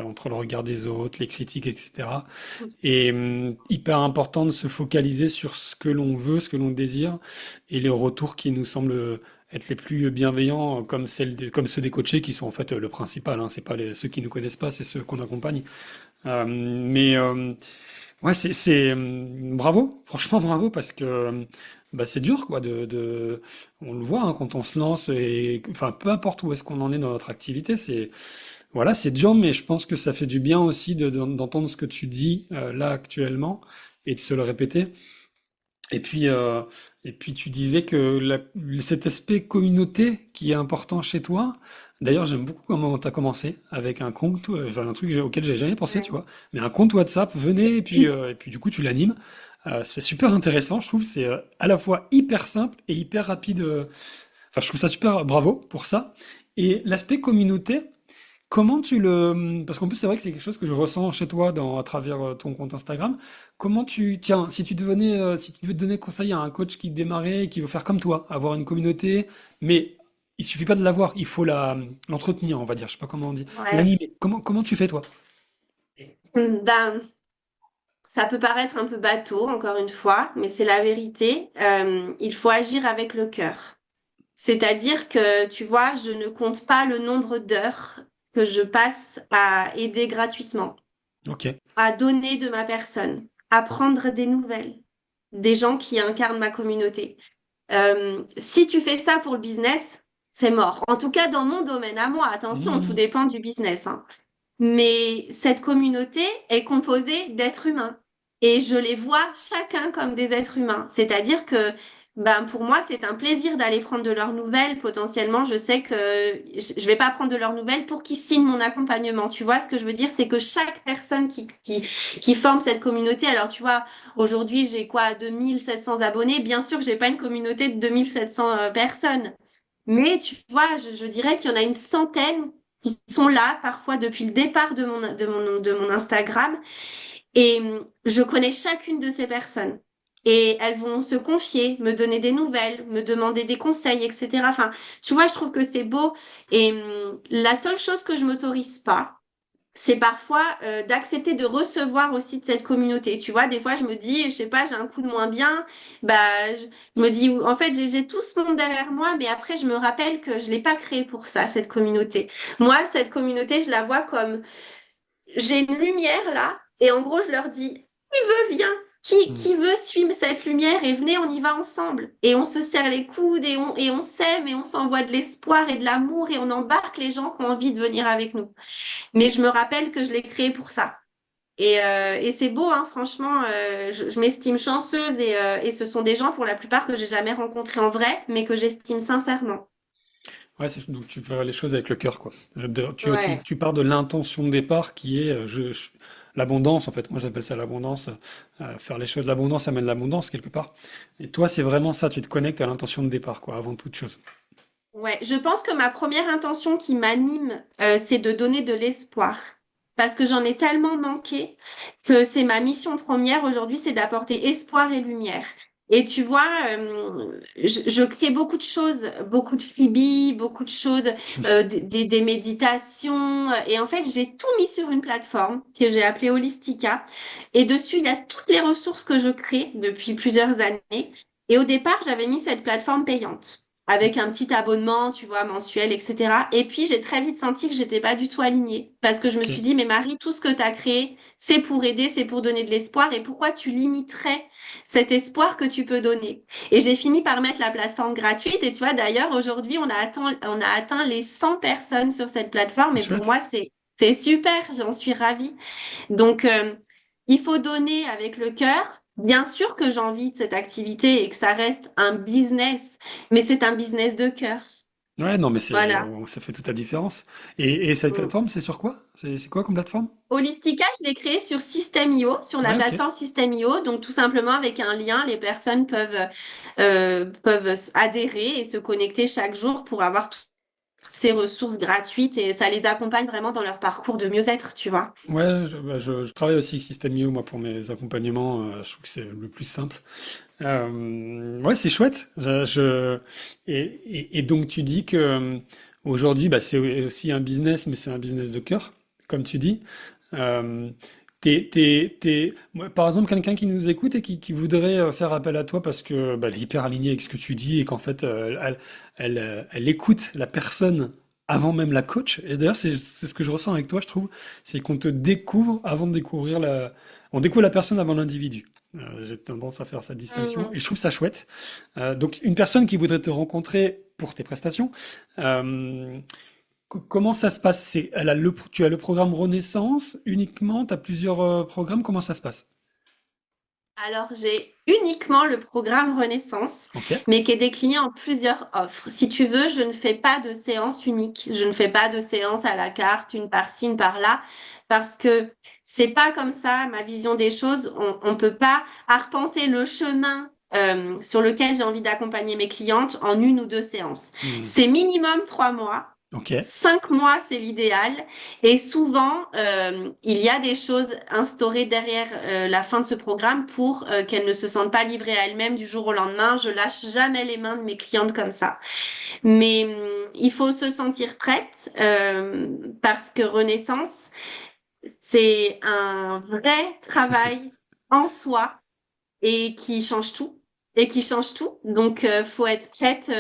entre le regard des autres, les critiques, etc. Et hyper important de se focaliser sur ce que l'on veut, ce que l'on désire, et les retours qui nous semblent être les plus bienveillants, comme comme ceux des coachés, qui sont en fait le principal. Hein. C'est pas ceux qui nous connaissent pas, c'est ceux qu'on accompagne. Mais ouais, bravo, franchement bravo, parce que bah, c'est dur, quoi, on le voit hein, quand on se lance, et enfin, peu importe où est-ce qu'on en est dans notre activité, voilà, c'est dur, mais je pense que ça fait du bien aussi d'entendre ce que tu dis là actuellement et de se le répéter. Et puis, euh, et puis tu disais que cet aspect communauté qui est important chez toi. D'ailleurs, j'aime beaucoup comment tu as commencé avec un compte, enfin, un truc auquel j'avais jamais pensé, tu Ouais. vois. Mais un compte WhatsApp, venez et puis du coup tu l'animes. C'est super intéressant, je trouve. C'est à la fois hyper simple et hyper rapide. Enfin, je trouve ça super. Bravo pour ça. Et l'aspect communauté. Comment tu le... Parce qu'en plus, c'est vrai que c'est quelque chose que je ressens chez toi à travers ton compte Instagram. Tiens, si tu devais donner conseil à un coach qui démarrait et qui veut faire comme toi, avoir une communauté, mais il suffit pas de l'avoir, il faut l'entretenir, on va dire. Je sais pas comment on dit. Ouais. L'animer. Comment tu fais, toi? Ben, ça peut paraître un peu bateau, encore une fois, mais c'est la vérité. Il faut agir avec le cœur. C'est-à-dire que, tu vois, je ne compte pas le nombre d'heures que je passe à aider gratuitement, Ok. à donner de ma personne, à prendre des nouvelles des gens qui incarnent ma communauté. Si tu fais ça pour le business, c'est mort. En tout cas, dans mon domaine à moi, attention, tout Mmh. dépend du business, hein. Mais cette communauté est composée d'êtres humains. Et je les vois chacun comme des êtres humains. C'est-à-dire que ben, pour moi, c'est un plaisir d'aller prendre de leurs nouvelles. Potentiellement, je sais que je vais pas prendre de leurs nouvelles pour qu'ils signent mon accompagnement. Tu vois, ce que je veux dire, c'est que chaque personne qui forme cette communauté, alors tu vois, aujourd'hui, j'ai quoi, 2700 abonnés. Bien sûr que j'ai pas une communauté de 2700 personnes. Mais tu vois, je dirais qu'il y en a une centaine qui sont là parfois depuis le départ de mon Instagram et je connais chacune de ces personnes. Et elles vont se confier, me donner des nouvelles, me demander des conseils, etc. Enfin, tu vois, je trouve que c'est beau. Et la seule chose que je m'autorise pas, c'est parfois d'accepter de recevoir aussi de cette communauté. Tu vois, des fois, je me dis, je sais pas, j'ai un coup de moins bien, bah, je me dis, en fait, j'ai tout ce monde derrière moi, mais après, je me rappelle que je l'ai pas créé pour ça, cette communauté. Moi, cette communauté, je la vois comme, j'ai une lumière là, et en gros, je leur dis, qui veut, viens. Mmh. Qui veut suivre cette lumière et venez, on y va ensemble. Et on se serre les coudes et on s'aime et on s'envoie de l'espoir et de l'amour et on embarque les gens qui ont envie de venir avec nous. Mais je me rappelle que je l'ai créé pour ça. Et c'est beau, hein, franchement, je m'estime chanceuse et ce sont des gens pour la plupart que j'ai jamais rencontrés en vrai, mais que j'estime sincèrement. Ouais, donc tu fais les choses avec le cœur, quoi. Ouais. Tu pars de l'intention de départ qui est l'abondance, en fait. Moi, j'appelle ça l'abondance. Faire les choses, l'abondance amène l'abondance, quelque part. Et toi, c'est vraiment ça, tu te connectes à l'intention de départ, quoi, avant toute chose. Ouais, je pense que ma première intention qui m'anime, c'est de donner de l'espoir. Parce que j'en ai tellement manqué que c'est ma mission première aujourd'hui, c'est d'apporter espoir et lumière. Et tu vois, je crée beaucoup de choses, beaucoup de freebies, beaucoup de choses, des méditations. Et en fait, j'ai tout mis sur une plateforme que j'ai appelée Holistica. Et dessus, il y a toutes les ressources que je crée depuis plusieurs années. Et au départ, j'avais mis cette plateforme payante avec un petit abonnement, tu vois, mensuel, etc. Et puis, j'ai très vite senti que j'étais pas du tout alignée parce que je me Ok. suis dit, mais Marie, tout ce que tu as créé, c'est pour aider, c'est pour donner de l'espoir. Et pourquoi tu limiterais cet espoir que tu peux donner? Et j'ai fini par mettre la plateforme gratuite. Et tu vois, d'ailleurs, aujourd'hui, on a atteint les 100 personnes sur cette plateforme. C'est Et pour chouette. moi, c'est super. J'en suis ravie. Donc, il faut donner avec le cœur. Bien sûr que j'ai envie de cette activité et que ça reste un business, mais c'est un business de cœur. Ouais, non, mais Voilà. ça fait toute la différence. Et cette Mm. plateforme, c'est sur quoi? C'est quoi comme plateforme? Holistica, je l'ai créé sur System.io, sur la Ouais, ok. plateforme System.io. Donc, tout simplement, avec un lien, les personnes peuvent adhérer et se connecter chaque jour pour avoir toutes ces ressources gratuites et ça les accompagne vraiment dans leur parcours de mieux-être, tu vois. Ouais, je travaille aussi avec System.io, moi, pour mes accompagnements. Je trouve que c'est le plus simple. Ouais, c'est chouette. Et donc, tu dis que aujourd'hui, bah, c'est aussi un business, mais c'est un business de cœur, comme tu dis. Euh, par exemple, quelqu'un qui nous écoute et qui voudrait faire appel à toi parce que bah, elle est hyper alignée avec ce que tu dis et qu'en fait, elle écoute la personne avant même la coach. Et d'ailleurs, c'est ce que je ressens avec toi, je trouve, c'est qu'on te découvre avant de découvrir on découvre la personne avant l'individu. J'ai tendance à faire cette distinction et Mhm. je trouve ça chouette. Donc, une personne qui voudrait te rencontrer pour tes prestations, euh, comment ça se passe? Tu as le programme Renaissance uniquement? Tu as plusieurs programmes? Comment ça se passe? Alors, j'ai uniquement le programme Renaissance, Ok. mais qui est décliné en plusieurs offres. Si tu veux, je ne fais pas de séance unique. Je ne fais pas de séance à la carte, une par-ci, une par-là, parce que c'est pas comme ça ma vision des choses. On peut pas arpenter le chemin sur lequel j'ai envie d'accompagner mes clientes en une ou deux séances. Hmm. C'est minimum 3 mois. Ok. 5 mois, c'est l'idéal. Et souvent, il y a des choses instaurées derrière la fin de ce programme pour qu'elles ne se sentent pas livrées à elles-mêmes du jour au lendemain. Je lâche jamais les mains de mes clientes comme ça. Mais il faut se sentir prête parce que Renaissance, c'est un vrai travail en soi et qui change tout. Et qui change tout. Donc, faut être prête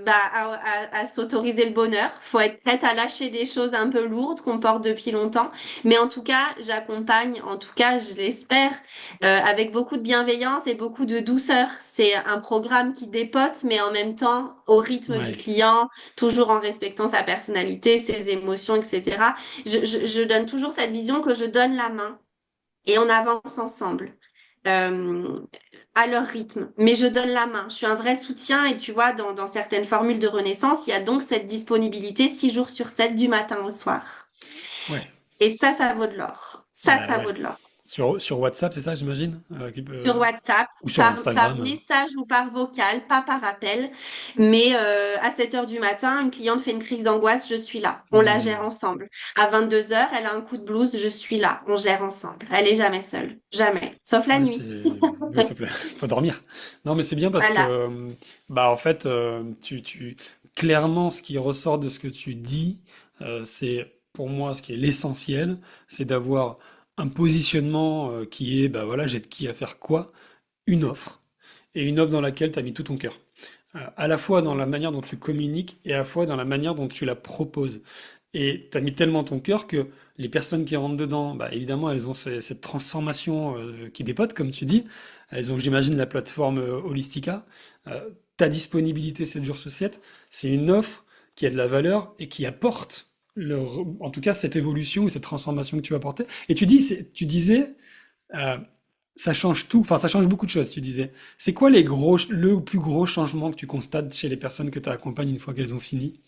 à s'autoriser le bonheur. Faut être prête à lâcher des choses un peu lourdes qu'on porte depuis longtemps. Mais en tout cas, j'accompagne, en tout cas, je l'espère, avec beaucoup de bienveillance et beaucoup de douceur. C'est un programme qui dépote, mais en même temps au rythme du Ouais. client, toujours en respectant sa personnalité, ses émotions, etc. Je donne toujours cette vision que je donne la main et on avance ensemble euh, à leur rythme. Mais je donne la main. Je suis un vrai soutien et tu vois, dans certaines formules de renaissance, il y a donc cette disponibilité 6 jours sur 7 du matin au soir. Ouais. Et ça vaut de l'or. Ça Ouais. vaut de l'or. Sur WhatsApp, c'est ça, j'imagine? Sur WhatsApp, Ou sur par Instagram? message ou par vocal, pas par appel. Mais à 7 heures du matin, une cliente fait une crise d'angoisse, je suis là. On la gère Hmm. ensemble. À 22 heures, elle a un coup de blues, je suis là. On gère ensemble. Elle est jamais seule. Jamais. Sauf la Ouais, nuit. oui, s'il te plaît, faut dormir. Non, mais c'est bien parce que, Voilà. bah, en fait, clairement, ce qui ressort de ce que tu dis, c'est pour moi ce qui est l'essentiel, c'est d'avoir un positionnement qui est, bah voilà, j'ai de qui à faire quoi, une offre, et une offre dans laquelle tu as mis tout ton cœur. À la fois dans la manière dont tu communiques et à la fois dans la manière dont tu la proposes. Et tu as mis tellement ton cœur que les personnes qui rentrent dedans, bah, évidemment, elles ont cette transformation qui dépote, comme tu dis. Elles ont, j'imagine, la plateforme Holistica. Ta disponibilité 7 jours sur 7, c'est une offre qui a de la valeur et qui apporte, en tout cas, cette évolution et cette transformation que tu vas apporter. Et tu disais, euh, ça change tout, enfin, ça change beaucoup de choses, tu disais. C'est quoi le plus gros changement que tu constates chez les personnes que tu accompagnes une fois qu'elles ont fini?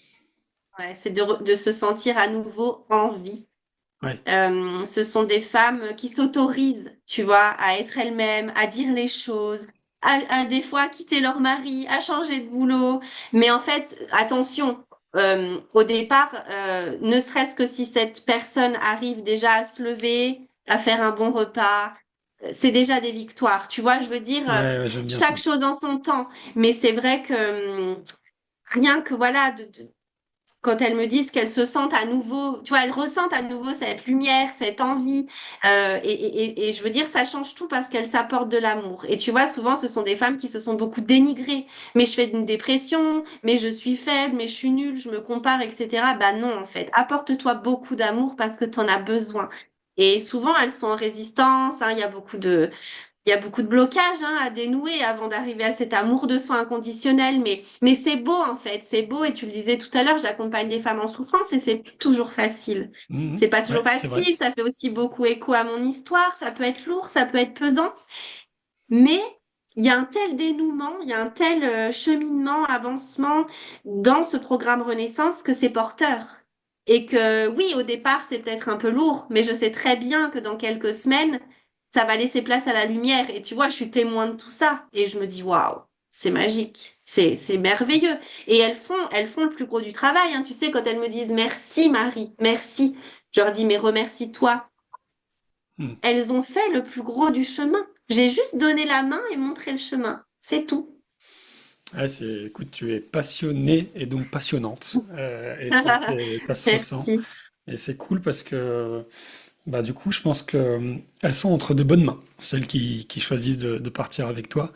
Ouais, c'est de se sentir à nouveau en vie. Ouais. Ce sont des femmes qui s'autorisent, tu vois, à être elles-mêmes, à dire les choses, à des fois quitter leur mari, à changer de boulot. Mais en fait, attention, au départ, ne serait-ce que si cette personne arrive déjà à se lever, à faire un bon repas, c'est déjà des victoires. Tu vois, je veux dire, Ouais, ouais, j'aime bien ça. chaque chose en son temps. Mais c'est vrai que rien que voilà, quand elles me disent qu'elles se sentent à nouveau, tu vois, elles ressentent à nouveau cette lumière, cette envie, et je veux dire, ça change tout parce qu'elles s'apportent de l'amour. Et tu vois, souvent, ce sont des femmes qui se sont beaucoup dénigrées. Mais je fais une dépression, mais je suis faible, mais je suis nulle, je me compare, etc. Bah non, en fait, apporte-toi beaucoup d'amour parce que tu en as besoin. Et souvent, elles sont en résistance, hein, il y a beaucoup de blocages hein, à dénouer avant d'arriver à cet amour de soi inconditionnel, mais c'est beau en fait, c'est beau et tu le disais tout à l'heure, j'accompagne des femmes en souffrance et c'est toujours facile. Mhm. C'est pas toujours Ouais, c'est vrai. facile, ça fait aussi beaucoup écho à mon histoire, ça peut être lourd, ça peut être pesant, mais il y a un tel dénouement, il y a un tel cheminement, avancement dans ce programme Renaissance que c'est porteur. Et que oui, au départ, c'est peut-être un peu lourd, mais je sais très bien que dans quelques semaines, ça va laisser place à la lumière. Et tu vois, je suis témoin de tout ça. Et je me dis, waouh, c'est magique, c'est merveilleux. Et elles font le plus gros du travail. Hein. Tu sais, quand elles me disent merci Marie, merci, je leur dis, mais remercie-toi. Mhm. Elles ont fait le plus gros du chemin. J'ai juste donné la main et montré le chemin. C'est tout. Ouais, écoute, tu es passionnée et donc passionnante. Et ça, ça se ressent. Merci. Et c'est cool parce que, bah, du coup, je pense que elles sont entre de bonnes mains, celles qui choisissent de partir avec toi.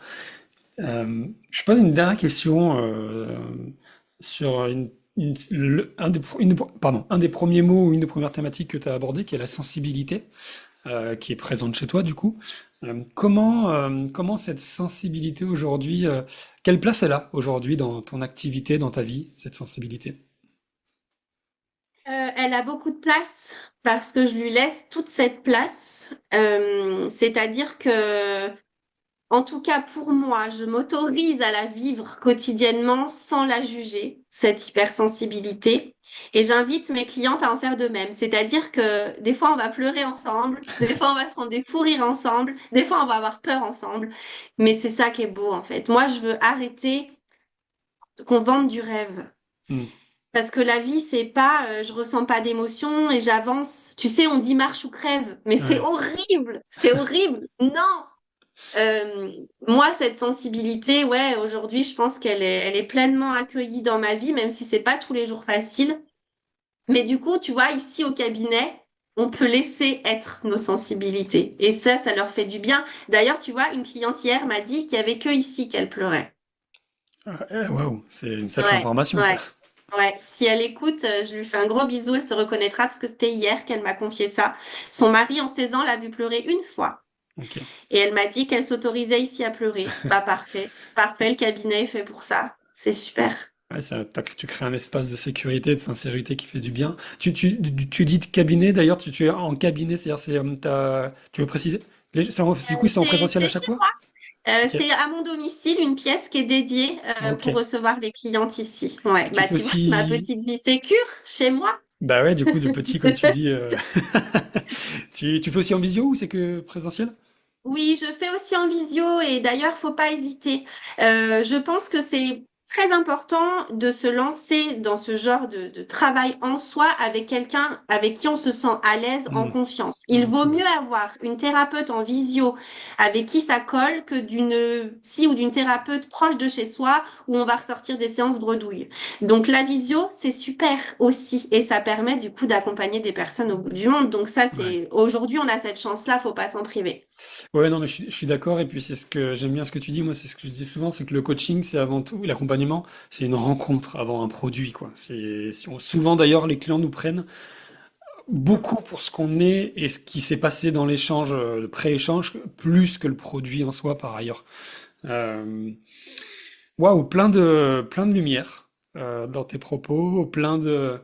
Je pose une dernière question sur un des premiers mots ou une des premières thématiques que tu as abordé, qui est la sensibilité, qui est présente chez toi, du coup. Comment cette sensibilité aujourd'hui, quelle place elle a aujourd'hui dans ton activité, dans ta vie, cette sensibilité? Elle a beaucoup de place parce que je lui laisse toute cette place. C'est-à-dire que en tout cas, pour moi, je m'autorise à la vivre quotidiennement sans la juger, cette hypersensibilité. Et j'invite mes clientes à en faire de même. C'est-à-dire que des fois, on va pleurer ensemble, des fois, on va se prendre des fous rires ensemble, des fois, on va avoir peur ensemble. Mais c'est ça qui est beau, en fait. Moi, je veux arrêter qu'on vende du rêve. Hmm. Parce que la vie, c'est pas je ressens pas d'émotion et j'avance. Tu sais, on dit marche ou crève, mais c'est Ouais. horrible, c'est horrible. Non, euh, moi, cette sensibilité, ouais, aujourd'hui, je pense elle est pleinement accueillie dans ma vie, même si c'est pas tous les jours facile. Mais du coup, tu vois, ici au cabinet, on peut laisser être nos sensibilités. Et ça leur fait du bien. D'ailleurs, tu vois, une cliente hier m'a dit qu'il y avait que ici qu'elle pleurait. Waouh, c'est une sacrée Ouais, information, ça. ouais, ouais. Si elle écoute, je lui fais un gros bisou, elle se reconnaîtra parce que c'était hier qu'elle m'a confié ça. Son mari, en 16 ans, l'a vue pleurer une fois. Ok. Et elle m'a dit qu'elle s'autorisait ici à pleurer. Bah parfait, parfait, le cabinet est fait pour ça. C'est super. Ouais, tu crées un espace de sécurité, de sincérité qui fait du bien. Tu dis de cabinet, d'ailleurs, tu es en cabinet, c'est-à-dire, tu veux préciser? Du coup, c'est en présentiel à C'est chaque chez fois? moi. Ok. C'est à mon domicile une pièce qui est dédiée Ok. pour recevoir les clientes ici. Ouais, Tu bah fais tu vois, ma aussi. petite vie sécure chez moi. Bah ouais, du coup, de petit, comme tu dis. Tu fais aussi en visio ou c'est que présentiel? Oui, je fais aussi en visio et d'ailleurs, faut pas hésiter. Je pense que c'est très important de se lancer dans ce genre de travail en soi avec quelqu'un avec qui on se sent à l'aise, en Hmm. confiance. Il Avant vaut tout, ouais. mieux avoir une thérapeute en visio avec qui ça colle que d'une psy ou d'une thérapeute proche de chez soi où on va ressortir des séances bredouilles. Donc la visio, c'est super aussi et ça permet du coup d'accompagner des personnes au bout du monde. Donc ça, Ouais. c'est aujourd'hui, on a cette chance-là, faut pas s'en priver. Ouais, non, mais je suis d'accord. Et puis, c'est ce que j'aime bien ce que tu dis. Moi, c'est ce que je dis souvent, c'est que le coaching, c'est avant tout, l'accompagnement, c'est une rencontre avant un produit, quoi. Souvent, d'ailleurs, les clients nous prennent beaucoup pour ce qu'on est et ce qui s'est passé dans l'échange, le pré-échange, plus que le produit en soi, par ailleurs. Euh, Waouh, plein de lumière dans tes propos, plein de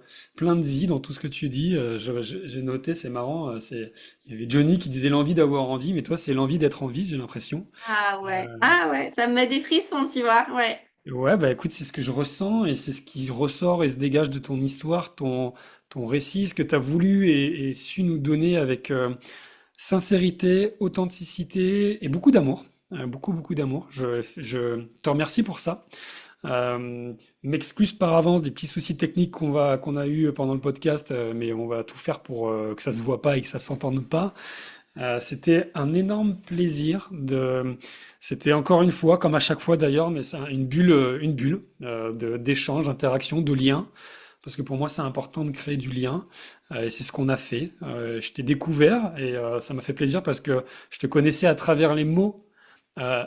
vie dans tout ce que tu dis. J'ai noté, c'est marrant. Il y avait Johnny qui disait l'envie d'avoir envie, mais toi, c'est l'envie d'être en vie, j'ai l'impression. Ah ouais, ça me met des frissons, tu vois, ouais. Ouais, bah écoute, c'est ce que je ressens et c'est ce qui ressort et se dégage de ton histoire, ton récit, ce que tu as voulu et su nous donner avec sincérité, authenticité et beaucoup d'amour. beaucoup, beaucoup d'amour. Je te remercie pour ça. M'excuse par avance des petits soucis techniques qu'on a eu pendant le podcast, mais on va tout faire pour que ça se voit pas et que ça s'entende pas. C'était un énorme plaisir C'était encore une fois, comme à chaque fois d'ailleurs, mais c'est une bulle d'échange, d'interaction, de lien. Parce que pour moi, c'est important de créer du lien. Et c'est ce qu'on a fait. Je t'ai découvert et ça m'a fait plaisir parce que je te connaissais à travers les mots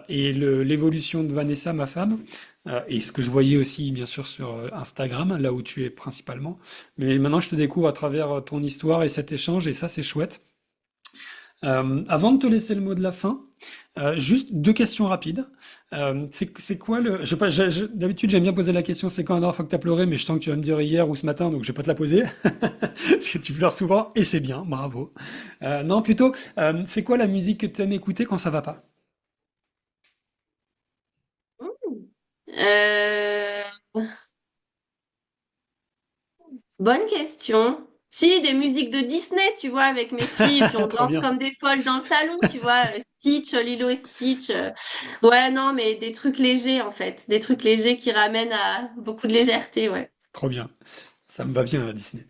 et l'évolution de Vanessa, ma femme, et ce que je voyais aussi, bien sûr, sur Instagram, là où tu es principalement. Mais maintenant, je te découvre à travers ton histoire et cet échange, et ça, c'est chouette. Avant de te laisser le mot de la fin, juste deux questions rapides. C'est quoi le... Je sais pas, d'habitude, j'aime bien poser la question, c'est quand la dernière fois que tu as pleuré, mais je sens que tu vas me dire hier ou ce matin, donc je vais pas te la poser. Parce que tu pleures souvent, et c'est bien, bravo. Non, plutôt, c'est quoi la musique que tu aimes écouter quand ça va pas? Euh, Bonne question. Si, des musiques de Disney, tu vois, avec mes filles, puis on Trop danse bien. comme des folles dans le salon, tu vois, Stitch, Lilo et Stitch. Ouais, non, mais des trucs légers, en fait. Des trucs légers qui ramènent à beaucoup de légèreté, ouais. Trop bien. Ça me va bien à Disney.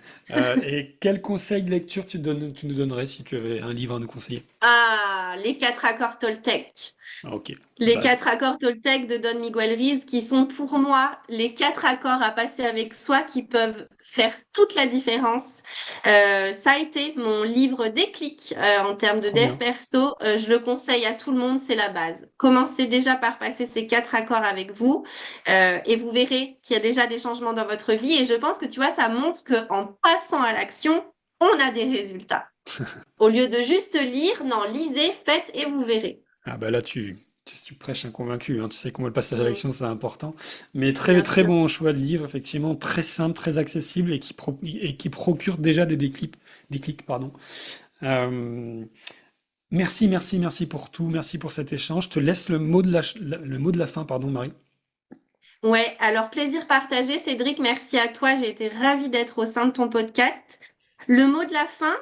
Et quel conseil de lecture tu nous donnerais si tu avais un livre à nous conseiller? Ah, les quatre accords Toltec. Ah, ok. Les Bah, quatre accords Toltec de Don Miguel Ruiz, qui sont pour moi les quatre accords à passer avec soi qui peuvent faire toute la différence. Ça a été mon livre déclic en termes de trop dev bien. perso. Je le conseille à tout le monde, c'est la base. Commencez déjà par passer ces quatre accords avec vous et vous verrez qu'il y a déjà des changements dans votre vie. Et je pense que tu vois, ça montre qu'en passant à l'action, on a des résultats. Au lieu de juste lire, non, lisez, faites et vous verrez. Ah bah là, tu prêches un convaincu, hein. Tu sais que moi, le passage à Mm, l'action, c'est important. Mais très, bien très sûr. bon choix de livre, effectivement, très simple, très accessible et qui procure déjà des clics, pardon. Euh, merci, merci, merci pour tout. Merci pour cet échange. Je te laisse le mot de la fin, pardon, Marie. Ouais, alors plaisir partagé. Cédric, merci à toi. J'ai été ravie d'être au sein de ton podcast. Le mot de la fin,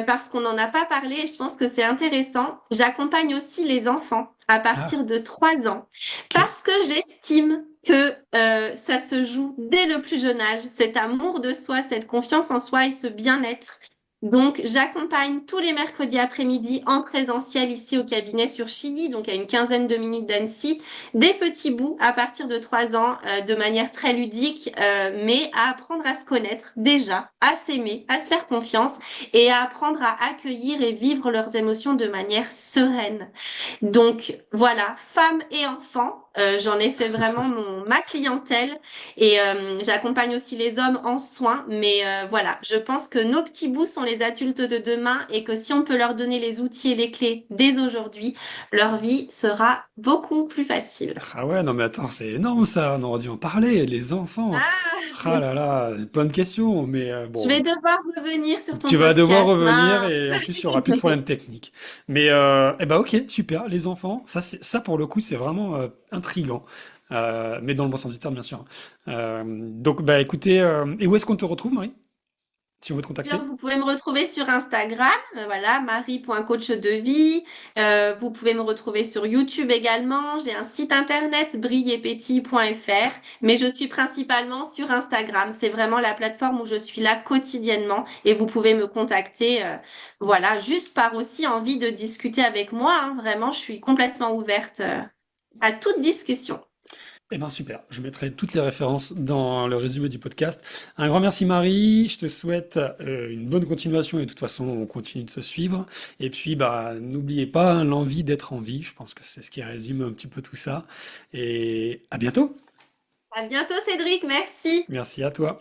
parce qu'on n'en a pas parlé et je pense que c'est intéressant, j'accompagne aussi les enfants à Ah, partir de 3 ans ok. parce que j'estime que ça se joue dès le plus jeune âge, cet amour de soi, cette confiance en soi et ce bien-être. Donc, j'accompagne tous les mercredis après-midi en présentiel ici au cabinet sur Chili, donc à une quinzaine de minutes d'Annecy, des petits bouts à partir de 3 ans, de manière très ludique, mais à apprendre à se connaître déjà, à s'aimer, à se faire confiance et à apprendre à accueillir et vivre leurs émotions de manière sereine. Donc voilà, femmes et enfants, j'en ai fait vraiment ma clientèle et j'accompagne aussi les hommes en soins. Mais voilà, je pense que nos petits bouts sont les adultes de demain et que si on peut leur donner les outils et les clés dès aujourd'hui, leur vie sera beaucoup plus facile. Ah ouais, non mais attends, c'est énorme ça, on aurait dû en parler, les enfants. Ah, Ah là là, bonne question, mais je bon, vais devoir revenir sur ton tu vas devoir podcast. revenir Mince. et en plus il y aura plus de problèmes techniques. Mais eh ben ok, super, les enfants, ça pour le coup c'est vraiment intriguant, mais dans le bon sens du terme bien sûr. Donc bah écoutez, et où est-ce qu'on te retrouve, Marie, si on veut te Alors, contacter? vous pouvez me retrouver sur Instagram, voilà, marie.coach de vie. Vous pouvez me retrouver sur YouTube également. J'ai un site internet, brilleetpetit.fr, mais je suis principalement sur Instagram. C'est vraiment la plateforme où je suis là quotidiennement et vous pouvez me contacter, voilà, juste par aussi envie de discuter avec moi, hein. Vraiment, je suis complètement ouverte, à toute discussion. Eh ben super, je mettrai toutes les références dans le résumé du podcast. Un grand merci Marie, je te souhaite une bonne continuation et de toute façon on continue de se suivre. Et puis bah n'oubliez pas hein, l'envie d'être en vie, je pense que c'est ce qui résume un petit peu tout ça. Et à bientôt. À bientôt, Cédric. Merci. Merci à toi.